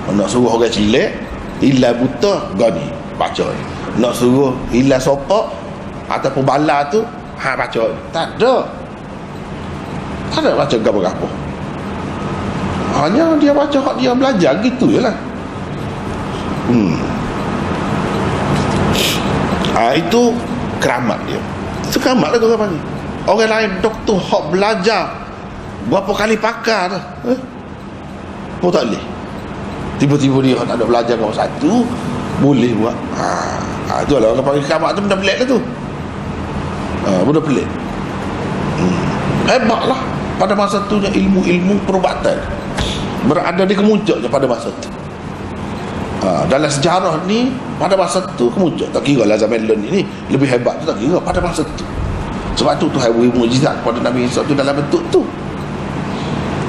nak suruh orang cilik ilah buta goni baca. Nak suruh ilah sopak ataupun bala tu baca. Tak ada baca gapo-gapo. Hanya dia baca hak dia belajar gitu je lah. Itu keramat dia. Itu keramat lah orang panggil. Orang lain doktor hak belajar berapa kali pakar dah pun tak boleh. Tiba-tiba dia tak ada belajar kau satu boleh buat. Itu lah orang panggil keramat tu benda pelik lah tu. Benda pelik. Hebat lah pada masa tu ilmu-ilmu perubatan berada di kemuncak pada masa tu. Dalam sejarah ni pada masa tu kemuncak. Tak kira lah zaman ni lebih hebat tu, tak kira pada masa tu. Sebab tu Tuhan beri mukjizat pada Nabi Isa tu dalam bentuk tu.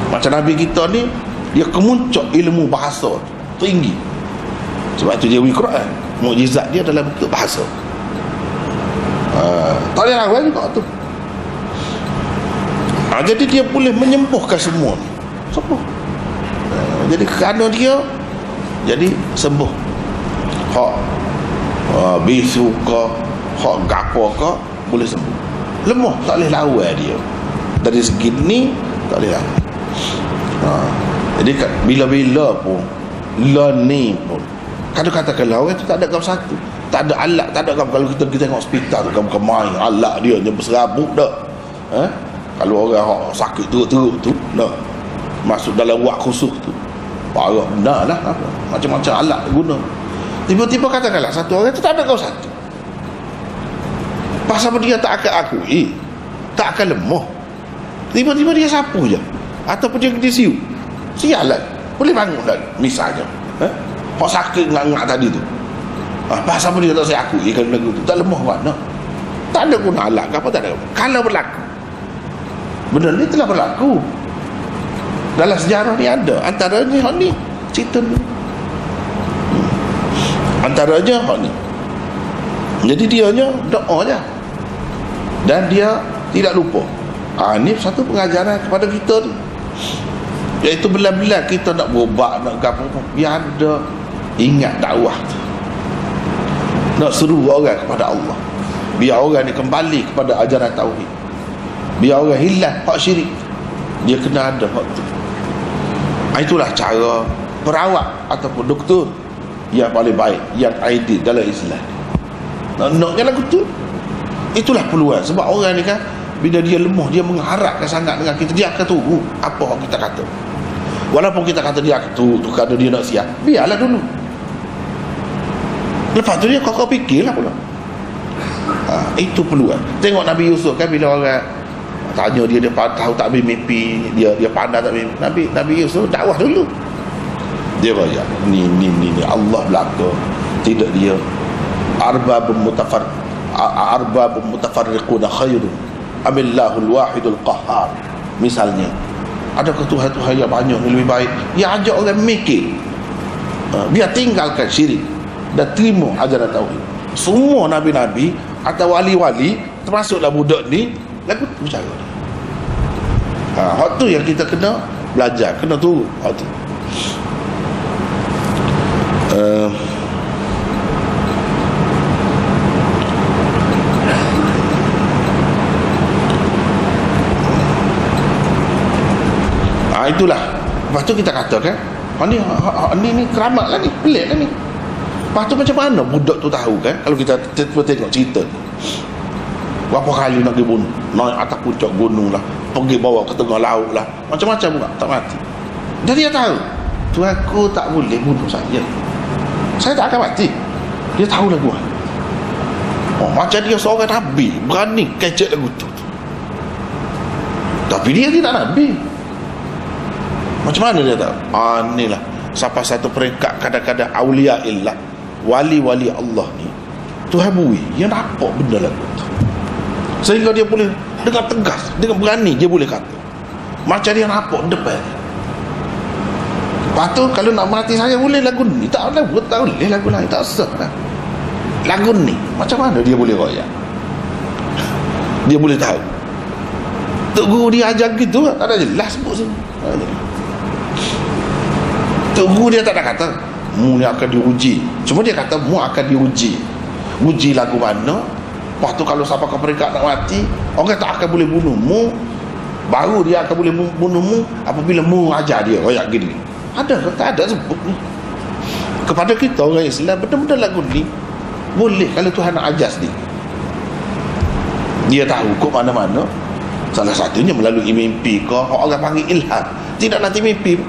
Macam Nabi kita ni dia kemuncak ilmu bahasa tu tinggi. Sebab tu dia beri Quran, mukjizat dia dalam bentuk bahasa. Tak boleh lawan juga tu. Jadi dia boleh menyembuhkan semua ni. Sembuh. Jadi kerana dia jadi sembuh. Hak bisu ke, hak gapo ke boleh sembuh. Lemah tak boleh lawan dia. Dari segi ni tak boleh lawan. Jadi bila-bila pun ni pun kata-kata lawan tu tak ada kau satu. Tak ada alat, tak ada kalau kita tengok hospital tu kamu main alat dia je berserabut dah. Kalau orang sakit teruk-teruk tu dah masuk dalam wak khusus tu parah benar lah macam-macam alat guna. Tiba-tiba katakanlah satu orang tu tak ada kau satu. Pasal dia tak akan akui, tak akan lemah. Tiba-tiba dia sapu je ataupun dia siu sialan boleh bangun dah misalnya. Kau sakit ngak-ngak tadi tu. Pasal dia tak saya akui kalau lagu tu tak lemah mana. Tak ada guna alat apa tak ada. Kalau berlaku benda ni telah berlaku dalam sejarah ni ada antaranya hak ni cerita ni antaranya hak ni. Jadi dianya doa je dan dia tidak lupa. Ni satu pengajaran kepada kita ni, iaitu bila-bila kita nak berubat nak gapo pun biar ada ingat dakwah tu, nak seru orang kepada Allah, biar orang ni kembali kepada ajaran tauhid, biar orang hilang hak syirik, dia kena ada hak tu. Itulah cara perawat ataupun doktor yang paling baik, yang ideal dalam Islam. Naknya lagu tu itulah peluang. Sebab orang ni kan bila dia lemah, dia mengharapkan sangat dengan kita, dia akan tunggu apa yang kita kata. Walaupun kita kata dia tu kata dia nak siap, biarlah dulu. Lepas tu dia kau fikirlah pula. Itu peluang. Tengok Nabi Yusuf kan, bila orang tanya dia tahu tak mimpi, dia pandai tak mimpi. Nabi Yusuf dakwah dulu. Dia kata ni Allah belaka, tidak dia. Arbabun mutafarriquna khairun amillahul wahidul qahhar. Misalnya adakah Tuhan-Tuhan yang banyak lebih baik? Dia ajak orang mikir, biar tinggalkan syirik dan terima ajaran tauhid. Semua nabi-nabi atau wali-wali, termasuklah budak ni, lagu tu cara. Hak tu yang kita kena belajar, kena turut hak tu. Itulah. Lepas tu kita katakan, ni keramat lah ni, pelik lah ni. Lepas tu macam mana budak tu tahu kan? Kalau kita tengok cerita ni, berapa kali nak pergi bunuh, naik atas puncak gunung lah, pergi bawa ke tengah laut lah, macam-macam pula tak mati. Dan dia tahu, Tuhanku tak boleh bunuh saya tak akan mati. Dia tahu lagu. Macam dia seorang nabi, berani kecek lagu tu. Tapi dia tidak nabi. Macam mana dia tahu? Inilah sampai satu peringkat kadang-kadang awliya illah, wali-wali Allah ni, Tuhan bui, dia nampak benda lagu tu, sehingga dia boleh dengan tegas, dengan berani dia boleh kata macam dia nampak depan. Lepas tu kalau nak mati saya boleh lagu ni, tak boleh lagu lain, tak sah lah. Lagu ni macam mana dia boleh royak, dia boleh tahu. Tok Guru dia ajar gitu, tak ada jelas sebut sini. Tok Guru dia tak ada kata mu ni akan diuji, cuma dia kata mu akan diuji. Uji lagu mana. Lepas tu kalau sampai ke peringkat nak mati, orang tak akan boleh bunuh mu, baru dia akan boleh bunuh mu apabila mu ajar dia royak gini. Ada ke? Tak ada sebut ni. Kepada kita orang Islam, benda-benda lagu ni boleh kalau Tuhan nak ajar sendiri. Dia tahu kok mana-mana. Salah satunya melalui mimpi ke, orang panggil ilham. Tidak nanti mimpi,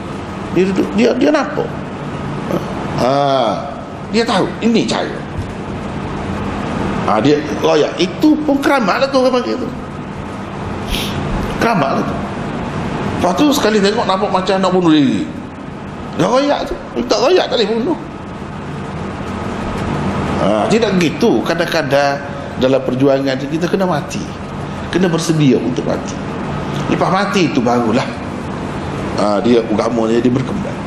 dia nampak. Dia tahu ini cara. Dia royak. Itu pun keramat lah tu orang panggil tu. Keramat lah tu. Lepas tu sekali tengok nampak macam nak bunuh diri, dia royak tu. Tak royak tak boleh bunuh. Tidak gitu. Kadang-kadang dalam perjuangan kita kena mati, kena bersedia untuk mati. Lepas mati itu barulah dia agama dia berkembang.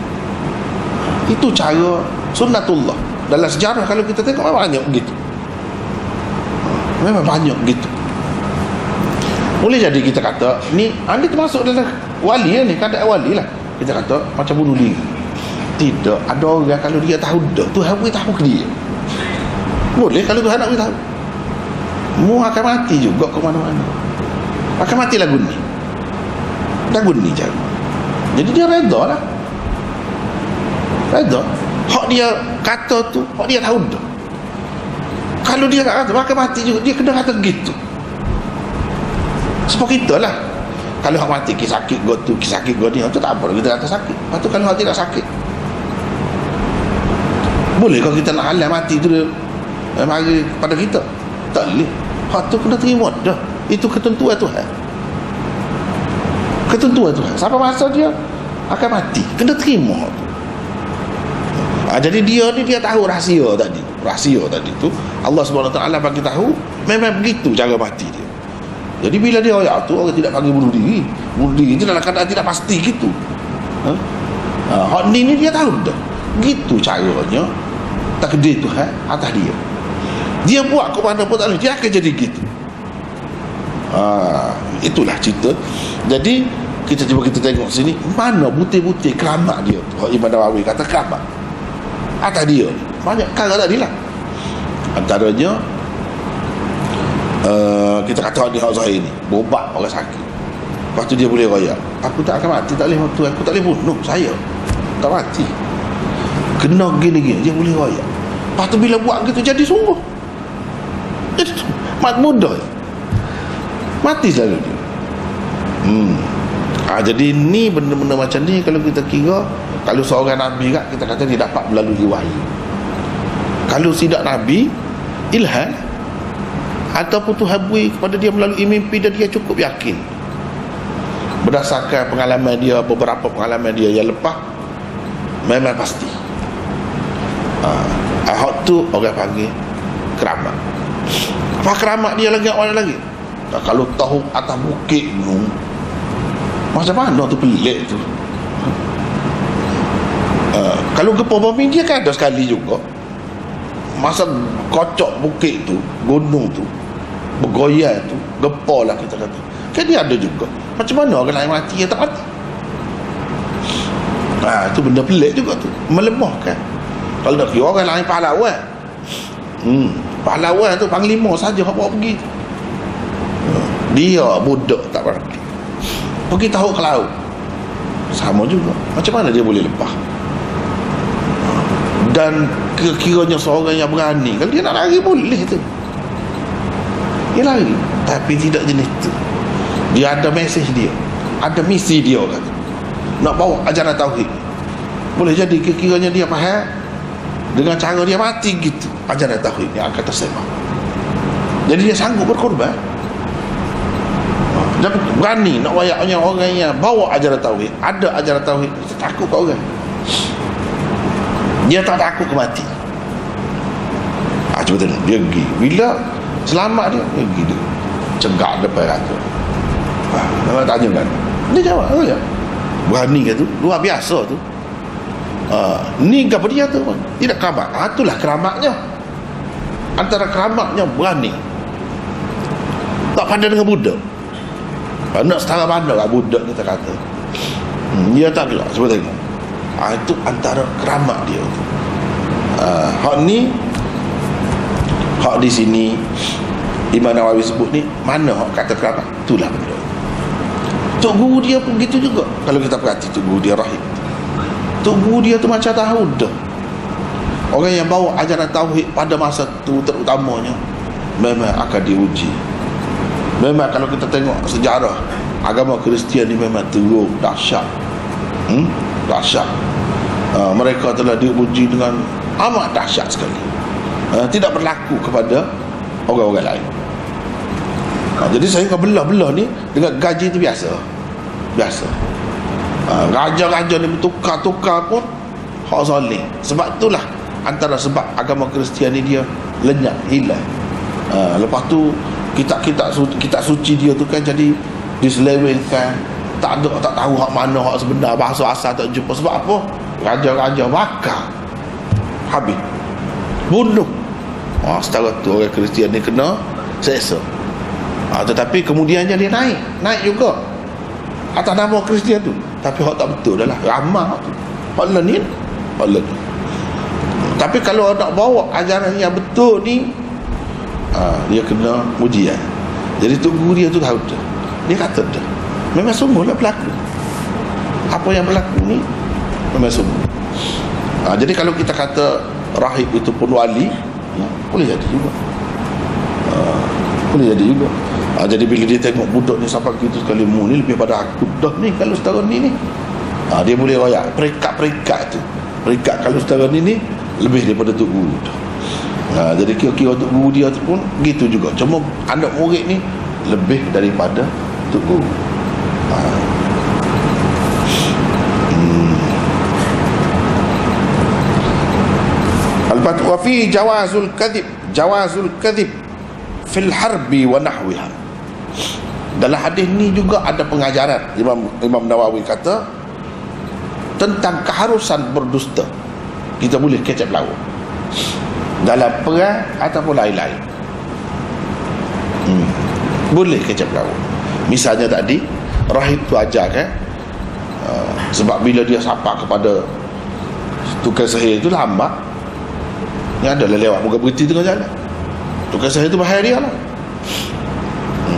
Itu cara sunnatullah. Dalam sejarah kalau kita tengok memang banyak begitu. Memang banyak begitu. Boleh jadi kita kata ni termasuk dalam wali ni, kadang wali lah. Kita kata macam bunuh diri. Tidak. Ada orang kalau dia tahu dah, Tuhan tahu ke dia. Boleh kalau Tuhan nak tahu. Mu akan mati juga ke mana-mana. Akan mati lagu ni. Lagu ni cara. Jadi dia reda lah. Reda. Hak dia kata tu, hak dia tahu dah. Kalau dia tak kata, akan mati juga. Dia kena kata gitu. Sebab kita lah. Kalau hak mati, kisah sakit go tu, kisah sakit go ni, itu tak apa. Kita kata sakit. Lepas tu kalau hak tidak sakit, boleh kalau kita nak halal mati tu dia mari pada kita? Tak boleh. Hak tu kena terima dah. Itu ketentuan Tuhan. Ketentuan Tuhan. Sampai masa dia akan mati, kena terima hak tu. Jadi dia ni dia tahu rahsia tadi. Rahsia tadi tu Allah SWT bagi tahu memang begitu cara mati dia. Jadi bila dia royak tu, orang tidak panggil bunuh diri. Bunuh diri itu dalam keadaan tidak pasti gitu. Hak ni dia tahu dah. Gitu caranya takdir Tuhan atas dia. Dia buat ke mana pun tak boleh, dia akan jadi gitu. Itulah cerita. Jadi kita cuba kita tengok sini, mana butir-butir keramat dia tu. Imam Nawawi kata keramat atas dia banyak cara tadi lah. Antaranya kita kata di hak zahir ni, berubat orang sakit, lepas tu dia boleh royak, aku tak akan mati, tak boleh mati, aku tak boleh bunuh saya, tak mati, kena gini-gini, dia boleh royak. Lepas tu bila buat gitu jadi sungguh mat muda mati selalu dia. Jadi ni benda-benda macam ni kalau kita kira, kalau seorang Nabi kat, kita kata dia dapat melalui wahyu. Kalau tidak Nabi, ilham ataupun Tuhan beri kepada dia melalui mimpi dan dia cukup yakin berdasarkan pengalaman dia, beberapa pengalaman dia yang lepas, memang pasti. Hak tu orang panggil keramat. Apa keramat dia lagi awal lagi? Kalau tahu atas bukit tu macam mana tu pelik tu. Kalau gempa bumi dia kan ada sekali juga. masa kocok bukit tu, gunung tu bergoyang tu, gepor lah kita kata, kan dia ada juga. Macam mana orang lain mati yang tak mati? Itu benda pelik juga tu, melemahkan. Kalau nak kira orang lain pahlawan, pahlawan tu panglima saja hak bawa pergi tu. Dia budak tak berarti pergi tahu ke laut, sama juga. Macam mana dia boleh lepas? Dan kiranya seorang yang berani, kalau dia nak lari boleh tu, dia lari. Tapi tidak jenis tu. Dia ada mesej dia, ada misi dia kata, nak bawa ajaran tauhid. Boleh jadi kiranya dia faham dengan cara dia mati gitu, ajaran tauhid yang akan tersebar. Jadi dia sanggup berkorban. Dia berani nak wayaknya orang yang bawa ajaran tauhid, ada ajaran tauhid, dia takut ke orang. Dia tak takut ke mati. Cuba tengok, dia pergi. Bila selamat dia pergi, dia cegak depan rata. Memang tanya kan, dia jawab, oh ya, berani ke tu, luar biasa tu. Ni apa dia tu, tidak keramat. Itulah keramatnya. Antara keramatnya berani, tak pandai dengan budak. Nak setara mana lah budak kita kata. Dia tak gelak. Cuba tengok, itu antara keramat dia tu. Hak ni, hak di sini Imam Nawawi sebut ni, mana hak kata keramat, itulah benda. Tok guru dia pun gitu juga. Kalau kita perhati tok guru dia Rahib, tok guru dia tu macam tahu dah orang yang bawa ajaran tauhid pada masa tu terutamanya memang akan diuji. Memang kalau kita tengok sejarah agama Kristian ni memang teruk, dahsyat. Dahsyat. Mereka telah diuji dengan amat dahsyat sekali. Tidak berlaku kepada orang-orang lain. Jadi saya belah-belah ni dengan gaji tu biasa. Raja-raja ni bertukar-tukar pun hak zalim. Sebab itulah antara sebab agama Kristian ni dia lenyap, hilang. Lepas tu kitab suci dia tu kan jadi diselewengkan, tak tahu hak mana hak sebenar, bahasa asal tak jumpa. Sebab apa? Raja-raja bakar, habis, bunuh. Setara tu orang Kristian ni kena seksa. Tetapi kemudiannya dia naik juga atas nama Kristian tu. Tapi hak tak betul dah lah, ramah tu, hak lenin. Tapi kalau nak bawa ajaran yang betul ni, dia kena ujian. Jadi tu guru dia tu tahu dah. Dia kata dah, memang sungguhlah berlaku. Apa yang berlaku ni memang sungguh. Jadi kalau kita kata rahib itu pun wali, boleh jadi juga. Jadi bila dia tengok budak ni sampai gitu sekali, mu ni lebih pada aku dah ni kalau setara ni dia boleh royak peringkat tu. Peringkat kalau setara ni lebih daripada tu guru dah. Jadi kira-kira untuk guru dia tu pun gitu juga. Cuma anak murid ni lebih daripada tu guru. Al-Fat wa fi jawazul kadhib fil harbi wa nahwiha. Dalam hadis ni juga ada pengajaran. Imam Nawawi kata tentang keharusan berdusta. Kita boleh kecap laut dalam perang ataupun lain-lain. Boleh kecap laut. Misalnya tadi rahib tu ajar kan, sebab bila dia sapa kepada tukang sihir tu lambat, yang adalah lewat muka berhenti tengah jalan, tukang sihir tu bahaya dia lah,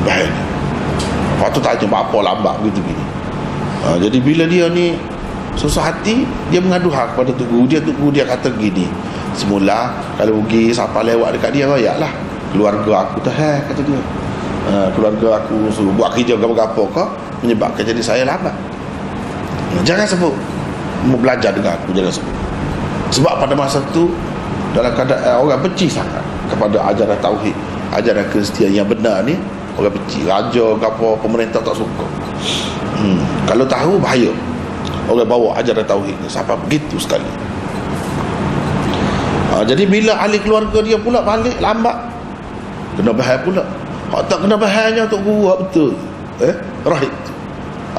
bahaya. Lepas tu tanya apa lambat begitu gini. Jadi bila dia ni susah hati, dia mengadu hak kepada tu guru dia kata gini, semula kalau pergi siapa lewat dekat dia, royak lah keluarga aku tu, kata dia, keluarga aku suruh buat kerja apa-apa kau menyebabkan jadi saya lambat. Jangan sebut mau belajar dengan aku, jangan sebut. Sebab pada masa tu dalam keadaan orang benci sangat kepada ajaran tauhid, ajaran Kristian yang benar ni, orang benci. Raja ke apa, pemerintah tak suka. Kalau tahu bahaya orang bawa ajaran tauhid ni sampai begitu sekali. Jadi bila ahli keluarga dia pula balik lambat, kena bahaya pula. Tak kena bahayanya untuk guru betul. Rahib tu,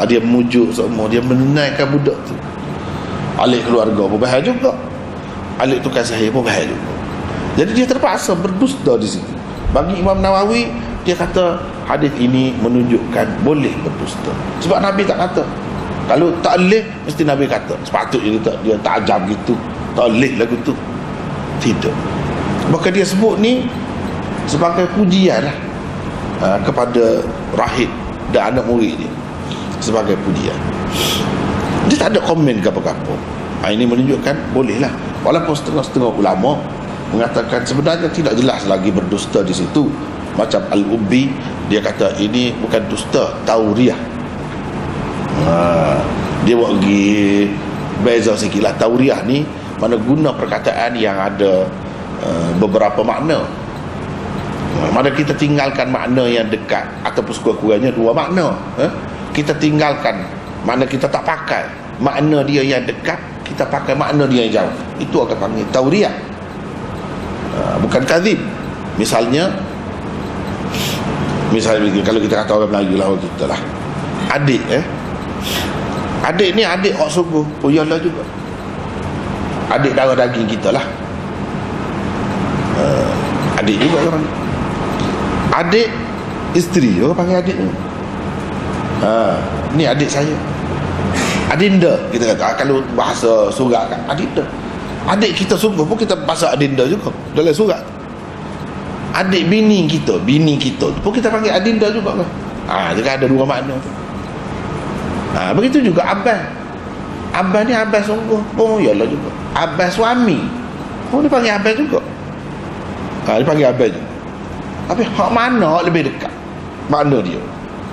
dia memujuk semua, dia menenangkan budak tu. Ahli keluarga pun bahaya juga, ahli tukang sihir pun bahaya juga. Jadi dia terpaksa berdusta di situ. Bagi Imam Nawawi, dia kata hadis ini menunjukkan boleh berdusta. Sebab Nabi tak kata. Kalau tak boleh, mesti Nabi kata. Sepatutnya dia tak ajam gitu, tak boleh lagu tu. Tidak. Maka dia sebut ni sebagai pujian lah kepada rahib dan anak murid dia, sebagai pujian. Dia tak ada komen ke apa-apa. Ini menunjukkan bolehlah. Walaupun setengah-setengah ulama mengatakan sebenarnya tidak jelas lagi berdusta di situ. Macam Al-Ubbi, dia kata ini bukan dusta, tauriah. Dia buat pergi beza sikit lah. Tauriah ni mana guna perkataan yang ada beberapa makna. Mana kita tinggalkan makna yang dekat ataupun sekurang-kurangnya dua makna. Kita tinggalkan, mana kita tak pakai makna dia yang dekat, kita pakai makna dia yang jauh. Itu akan panggil tauriah. Bukan kadzib. Misalnya kalau kita kata orang Melayu lah, kita lah adik adik ni adik hak sungguh. Oh iyalah juga, adik darah daging kita lah. Adik juga orang. Adik isteri, orang panggil adik ni. Ni adik saya. Adinda kita kata. Kalau bahasa surat kan adinda. Adik kita sungguh pun kita bahasa adinda juga dalam surat. Adik bini kita pun kita panggil adinda juga kan. Jadi ada dua makna tu. Begitu juga abang. Abang ni abang sungguh. Oh iyalah juga. Abang suami. Oh dia panggil abang juga. Dia panggil abang juga. Tapi hak mana hak lebih dekat makna dia?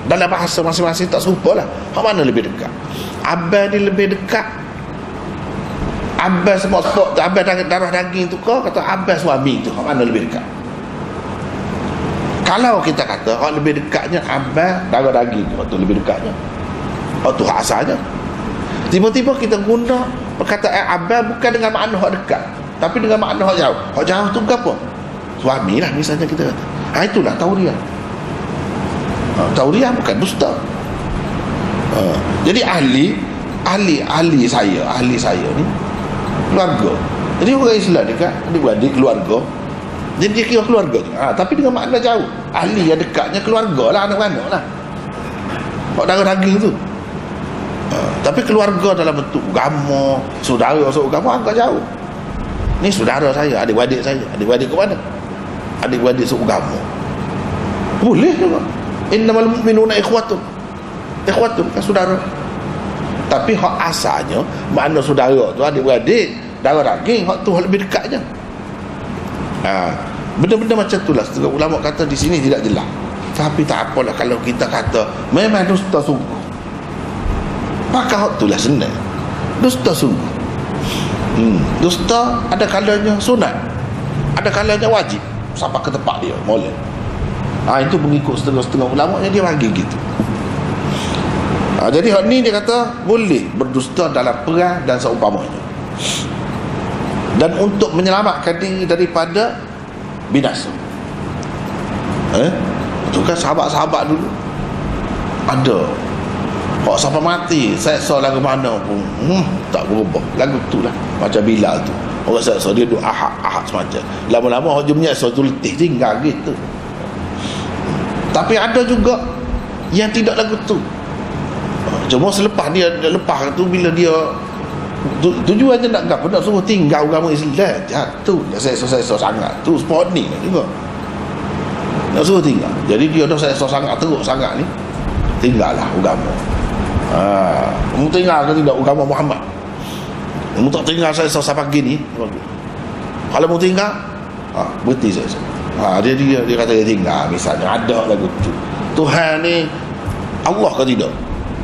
Dalam bahasa masing-masing tak serupa lah. Hak mana lebih dekat? Abang ni lebih dekat. Abang semua sport tu, abang darah daging tu kau kata abang suami tu, hak mana lebih dekat? Kalau kita kata hak lebih dekatnya abang darah daging tu, hak tu lebih dekatnya. Hak tu hak asalnya. Tiba-tiba kita guna perkataan abang bukan dengan makna hak dekat, tapi dengan makna hak jauh. Hak jauh tu apa? Suami lah misalnya kita kata. Itulah tauriah. Tauriah bukan dusta. Jadi ahli saya ni keluarga. Jadi orang Islam ni kan adik-adik keluarga. Jadi dia kira keluarga je. Tapi dengan makna jauh. Ahli yang dekatnya keluarga lah, anak-anak lah. Hak darah daging tu. Tapi keluarga dalam bentuk agama, saudara agama agak jauh. Ni saudara saya, adik-adik saya. Adik-adik ke mana? Adik-adik seagama. Boleh juga. Innamal mu'minuna ikhwatun. Ikhwatun kan saudara. Tapi hak asalnya makna saudara tu adik-adik darah daging, hak tu hak lebih dekatnya. Benda-benda macam itulah setengah ulama kata di sini tidak jelas. Tapi tak apalah kalau kita kata memang dusta sungguh. Maka hak itulah senang. Dusta sungguh. Dusta ada kalanya sunat, ada kalanya wajib. Sampai ke tempat dia boleh. Itu mengikut setengah-setengah ulama yang dia bagi gitu. Jadi hak ni dia kata boleh berdusta dalam perang dan seumpamanya. Dan untuk menyelamatkan diri daripada binasa. Itu kan sahabat-sahabat dulu ada hak sampai mati seksa lagu mana pun tak berubah. Lagu tu lah macam Bilal tu. Orang seksa dia duk ahad semacam. Lama-lama orang jumnya seksa tu letih tinggal gitu. Tapi ada juga yang tidak lagu tu. Cuma selepas dia lepas tu, bila dia tujuannya nak apa, nak suruh tinggal agama Islam, jatuh seksa sangat tu sport ni juga nak suruh tinggal. Jadi dia dah seksa sangat, teruk sangat ni, tinggallah agama. Kamu tinggal ke tidak agama Muhammad? Kamu tak tinggal seksa sampai gini, kalau mau tinggal berhenti seksa. Dia kata dia tinggal. Misalnya ada lagu tu, Tuhan ni Allah ke tidak?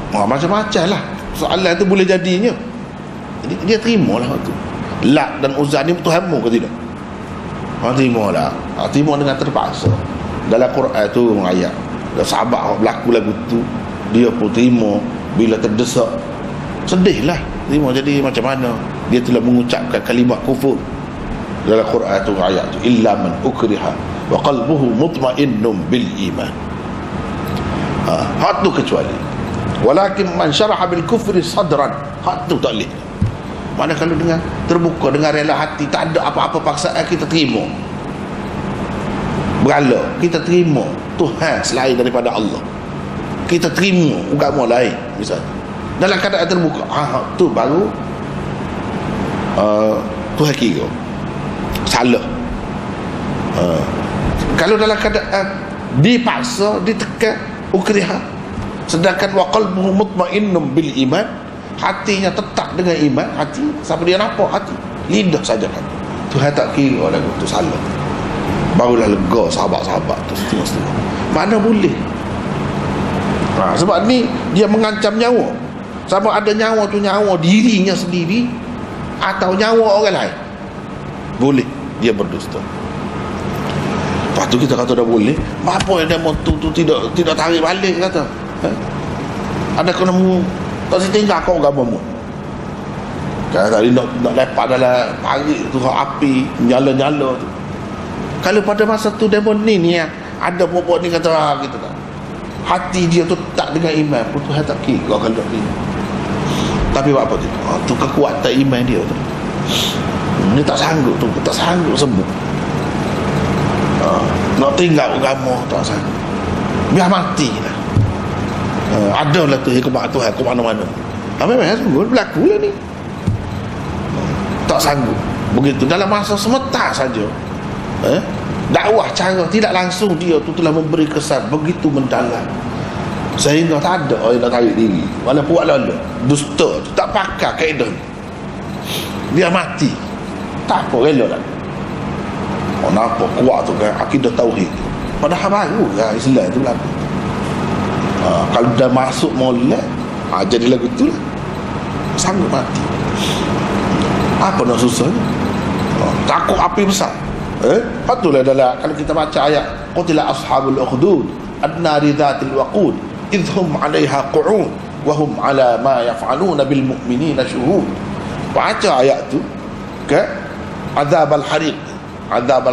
Macam-macam lah soalan tu boleh jadinya. Jadi dia terima lah tu. Lat dan Uzza ni Tuhanmu ke tidak? Terima lah. Terima dengan terpaksa. Dalam Quran tu ayat dan sahabat berlaku lagu tu, dia pun terima. Bila terdesak sedih lah terima. Jadi macam mana dia telah mengucapkan kalimat kufur. Dalam Quran tu ayat tu, illa man ukriha wa qalbuhu mutmainnun bil iman. Hak tu kecuali walakin man syaraha bil kufri sadran, hak tu tak boleh. Mana kalau dengan terbuka, dengan rela hati, tak ada apa-apa paksaan, kita terima. berala, kita terima Tuhan selain daripada Allah, kita terima agama lain misalnya, dalam keadaan terbuka, tu baru Tuhan kira salah. Kalau dalam keadaan dipaksa, ditekan, ukriha, sedangkan wa qalbuhu mutmainnun bil iman, hatinya tetap dengan iman, hati siapa dia nampak hati, lidah saja kan, Tuhan tak kira lagu tu salah, barulah lega sahabat-sahabat tu setengah-setengah. Mana boleh. Sebab ni dia mengancam nyawa, sama ada nyawa tu nyawa dirinya sendiri atau nyawa orang lain, boleh dia berdusta. Lepas tu kita kata dah boleh, apa yang demo tu tidak tarik balik kata. Ada kena mu tak setinggal kau agamamu. Kan tadi nak lepak dalam pagi tu api nyala-nyala tu. Kalau pada masa tu demo ni ada perempuan ni kata gitu tak. Hati dia tu tak dengan iman, Tuhan tak kira kalau ni. Tapi buat apa tu? Tu kekuatan iman dia tu. Dia tak sanggup tu, tak sanggup sembuh. Nak tinggal agama tak sanggup. Biar mati lah. Adalah tu hikmah Tuhan ke mana-mana. Memang sungguh berlaku lah ni. Tak sanggup. Begitu dalam masa sebentar saja. Dakwah cara tidak langsung dia tu telah memberi kesan begitu mendalam, sehingga tak ada orang nak tarik diri, walaupun buat lala dusta tu tak pakai kaedah, dia mati tak apa, rela lah. Nampak kuat tu kan akidah tauhid, padahal baru kan Islam tu berlaku. Kalau dah masuk molek, jadi lagu tu lah, sanggup mati. Apa nak susahnya? Takut api besar. Patulah dalam kalau kita baca ayat qutila ashabul ukhdud an-nari dhatil waqud idhum 'alaiha qu'ud wa hum 'ala ma yaf'aluna bil mu'minina syuhud. Baca ayat tu ke azabul hariq, azab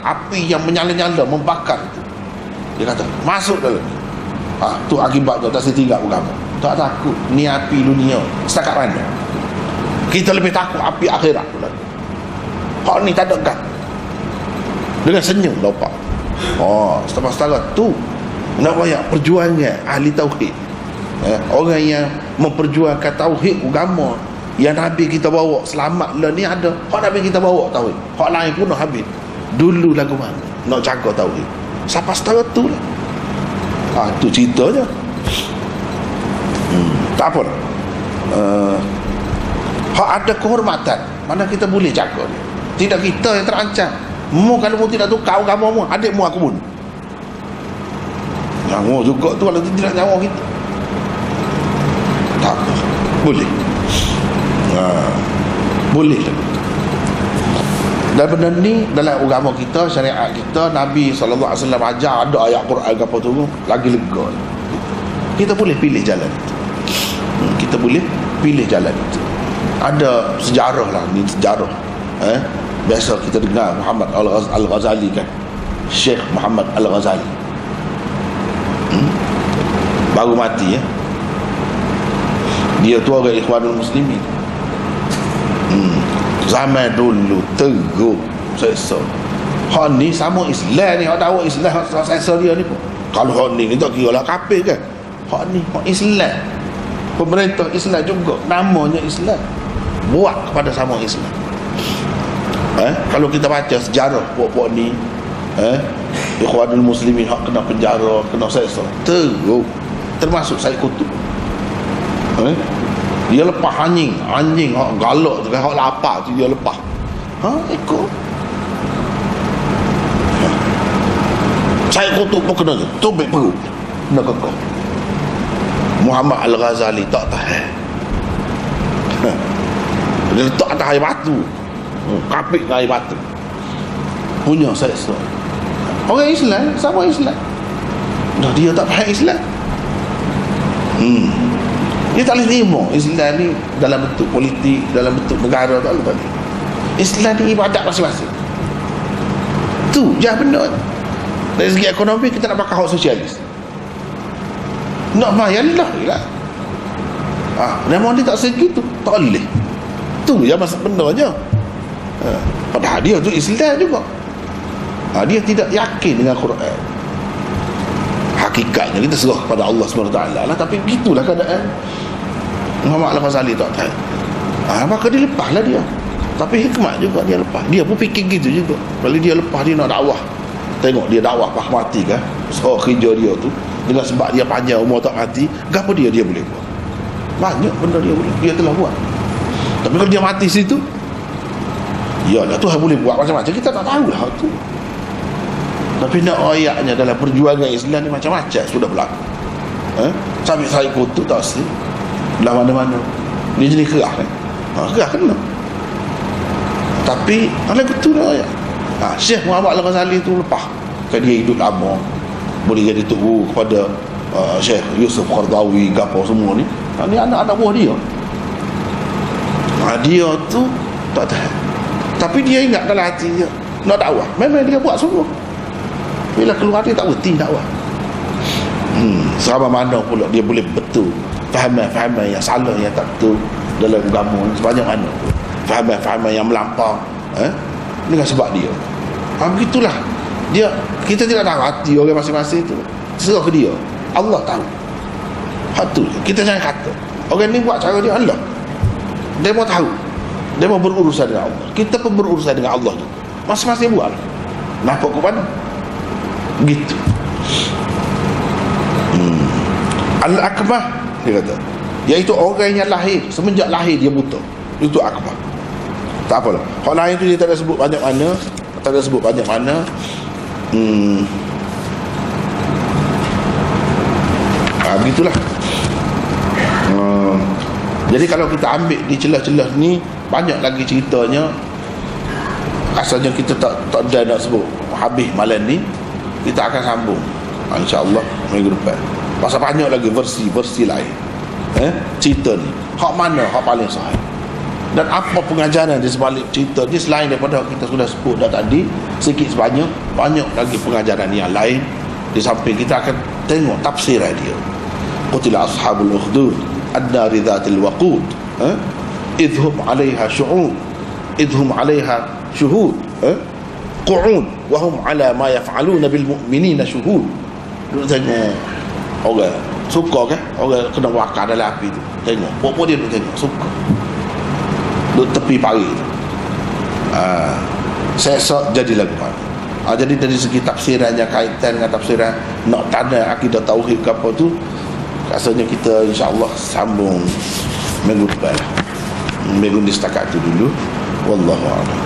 api yang menyala-nyala membakar itu. Dia kata masuk dalam. Tu akibatnya tak setinggal agama. Tak takut ni api dunia setakat mana. Kita lebih takut api akhirat tu lagi. Hak ni tak ada gat. Dengan senyum dapat. Setara-setara tu nak banyak perjuangan ahli tauhid. Orang yang memperjuangkan tauhid agama yang Nabi kita bawa selamat lah ni ada. Hak Nabi kita bawa tauhid, hak lain pun nak habis. Dulu lagu mana nak jaga tauhid, siapa setara tu lah. Tu ceritanya. Tak apa. Hak ada kehormatan, mana kita boleh jaga dia. Tidak kita yang terancam. Kalau mu tidak tukar agama mu, adik mu aku pun nyawa juga tu kalau tidak nyawa kita. Tak apa, boleh. Boleh lah. Dan benda ni dalam agama kita, syariat kita, Nabi SAW ajar, ada ayat Quran apa tu, lagi lega. Kita boleh pilih jalan itu. Kita boleh pilih jalan itu. Ada sejarah lah, ni sejarah. Biasa kita dengar Muhammad Al-Ghazali kan, Syekh Muhammad Al-Ghazali baru mati dia tu orang Ikhwanul Muslimin. Zaman dulu teruk sesa. Hak ni sama Islam ni, hak dakwah Islam hak sesa dia ni pun. Kalau hak ni tak kira lah kafir kan. Hak ni hak Islam, pemerintah Islam juga, namanya Islam, buat kepada sama Islam. Kalau kita baca sejarah puak-puak ni, Ikhwanul Muslimin hak kena penjara, kena seksa teruk, termasuk Said Qutb. Dia lepas anjing hak galak tu kan, hak lapar tu dia lepas. Ikut Said Qutb pun kena tubik perut, kena kekal. Muhammad Al-Ghazali tak tahan, dia letak atas air batu, kapit dengan air batu, punya seksa. Orang Islam, sama Islam, dah dia tak faham Islam. Dia tak boleh terima Islam ni dalam bentuk politik, dalam bentuk negara, tak boleh. Islam ni ibadat masing-masing. Tu je benda. Dari segi ekonomi kita nak pakai hak sosialis, nak mayallah lah. Namun dia tak segitu, tak boleh. Tu je masa bendanya. Padahal dia tu Islam juga. Dia tidak yakin dengan Quran. Hakikatnya kita serah kepada Allah SWT lah, tapi gitulah keadaan Muhammad Al-Ghazali tak tahu. Maka dia lepaslah dia. Tapi hikmat juga dia lepas. Dia pun fikir gitu juga. Kalau dia lepas, dia nak dakwah, tengok dia dakwah pak mati kan. So kerja dia tu dengan sebab dia panjang umur tak mati, gapo dia boleh buat. Banyak benda dia telah buat. Tapi kalau dia mati situ, yalah Tuhan boleh buat macam-macam, kita tak tahulah tu. Tapi nak ayatnya dalam perjuangan Islam ni macam-macam sudah berlaku. Sambil saya kutuk tak asli dalam mana-mana. Dia jenis kerah kan. Kerah kena. Tapi ada kutuk dah ayat. Syekh Muhammad Al-Ghazali tu lepas kan dia hidup lama, boleh jadi tuk kepada Syekh Yusuf Qardawi, gapo semua ni. Ni anak-anak buah dia. Dia tu tak tahan. Tapi dia ingat dalam hati dia nak dakwah. Memang dia buat semua. Bila keluar dia tak berhenti dakwah. Selama mana pula dia boleh betul fahaman yang salah, yang tak betul dalam agama ni, sebanyak mana fahaman yang melampau dengan sebab dia. Begitulah dia. Kita tidak tahu hati orang masing-masing tu, serah ke dia. Allah tahu. Hak tu kita jangan kata orang ni buat cara dia, Allah dia mau tahu, dia mau berurusan dengan Allah. Kita pun berurusan dengan Allah tu, masing-masing buat. Nampak ke mana gitu. Al-akmah dia kata, iaitu orang yang lahir, semenjak lahir dia buta, itu akmah. Tak apalah, hal lain tu dia tak ada sebut banyak mana, begitulah. Jadi kalau kita ambil di celah-celah ni, banyak lagi ceritanya. Asalnya kita tak ada nak sebut habis malam ni. Kita akan sambung insya-Allah minggu depan. Pasal banyak lagi versi lain cerita ni. Hak mana hak paling sahih, dan apa pengajaran di sebalik cerita ni selain daripada kita sudah sebut dah tadi sikit sebanyak. Banyak lagi pengajaran yang lain. Di samping kita akan tengok tafsiran dia. Qutila ashabul ukhdud an-nari dhatil waqud idhum 'alaiha shu'ud idhum 'alaiha shuhud qu'ud wa hum 'ala ma yaf'aluna bil mu'minina shuhud. Duk tengok orang suka kan, orang kena bakar dalam api tu, tengok apa dia duk tengok, suka duk tepi pari tu. Sesok jadi lagu mana. Jadi dari segi tafsirannya, kaitan dengan tafsiran nak tanda akidah tauhid ke apa tu, rasanya kita insya-Allah sambung minggu depan. Minggu ni setakat tu dulu. Wallahu a'lam.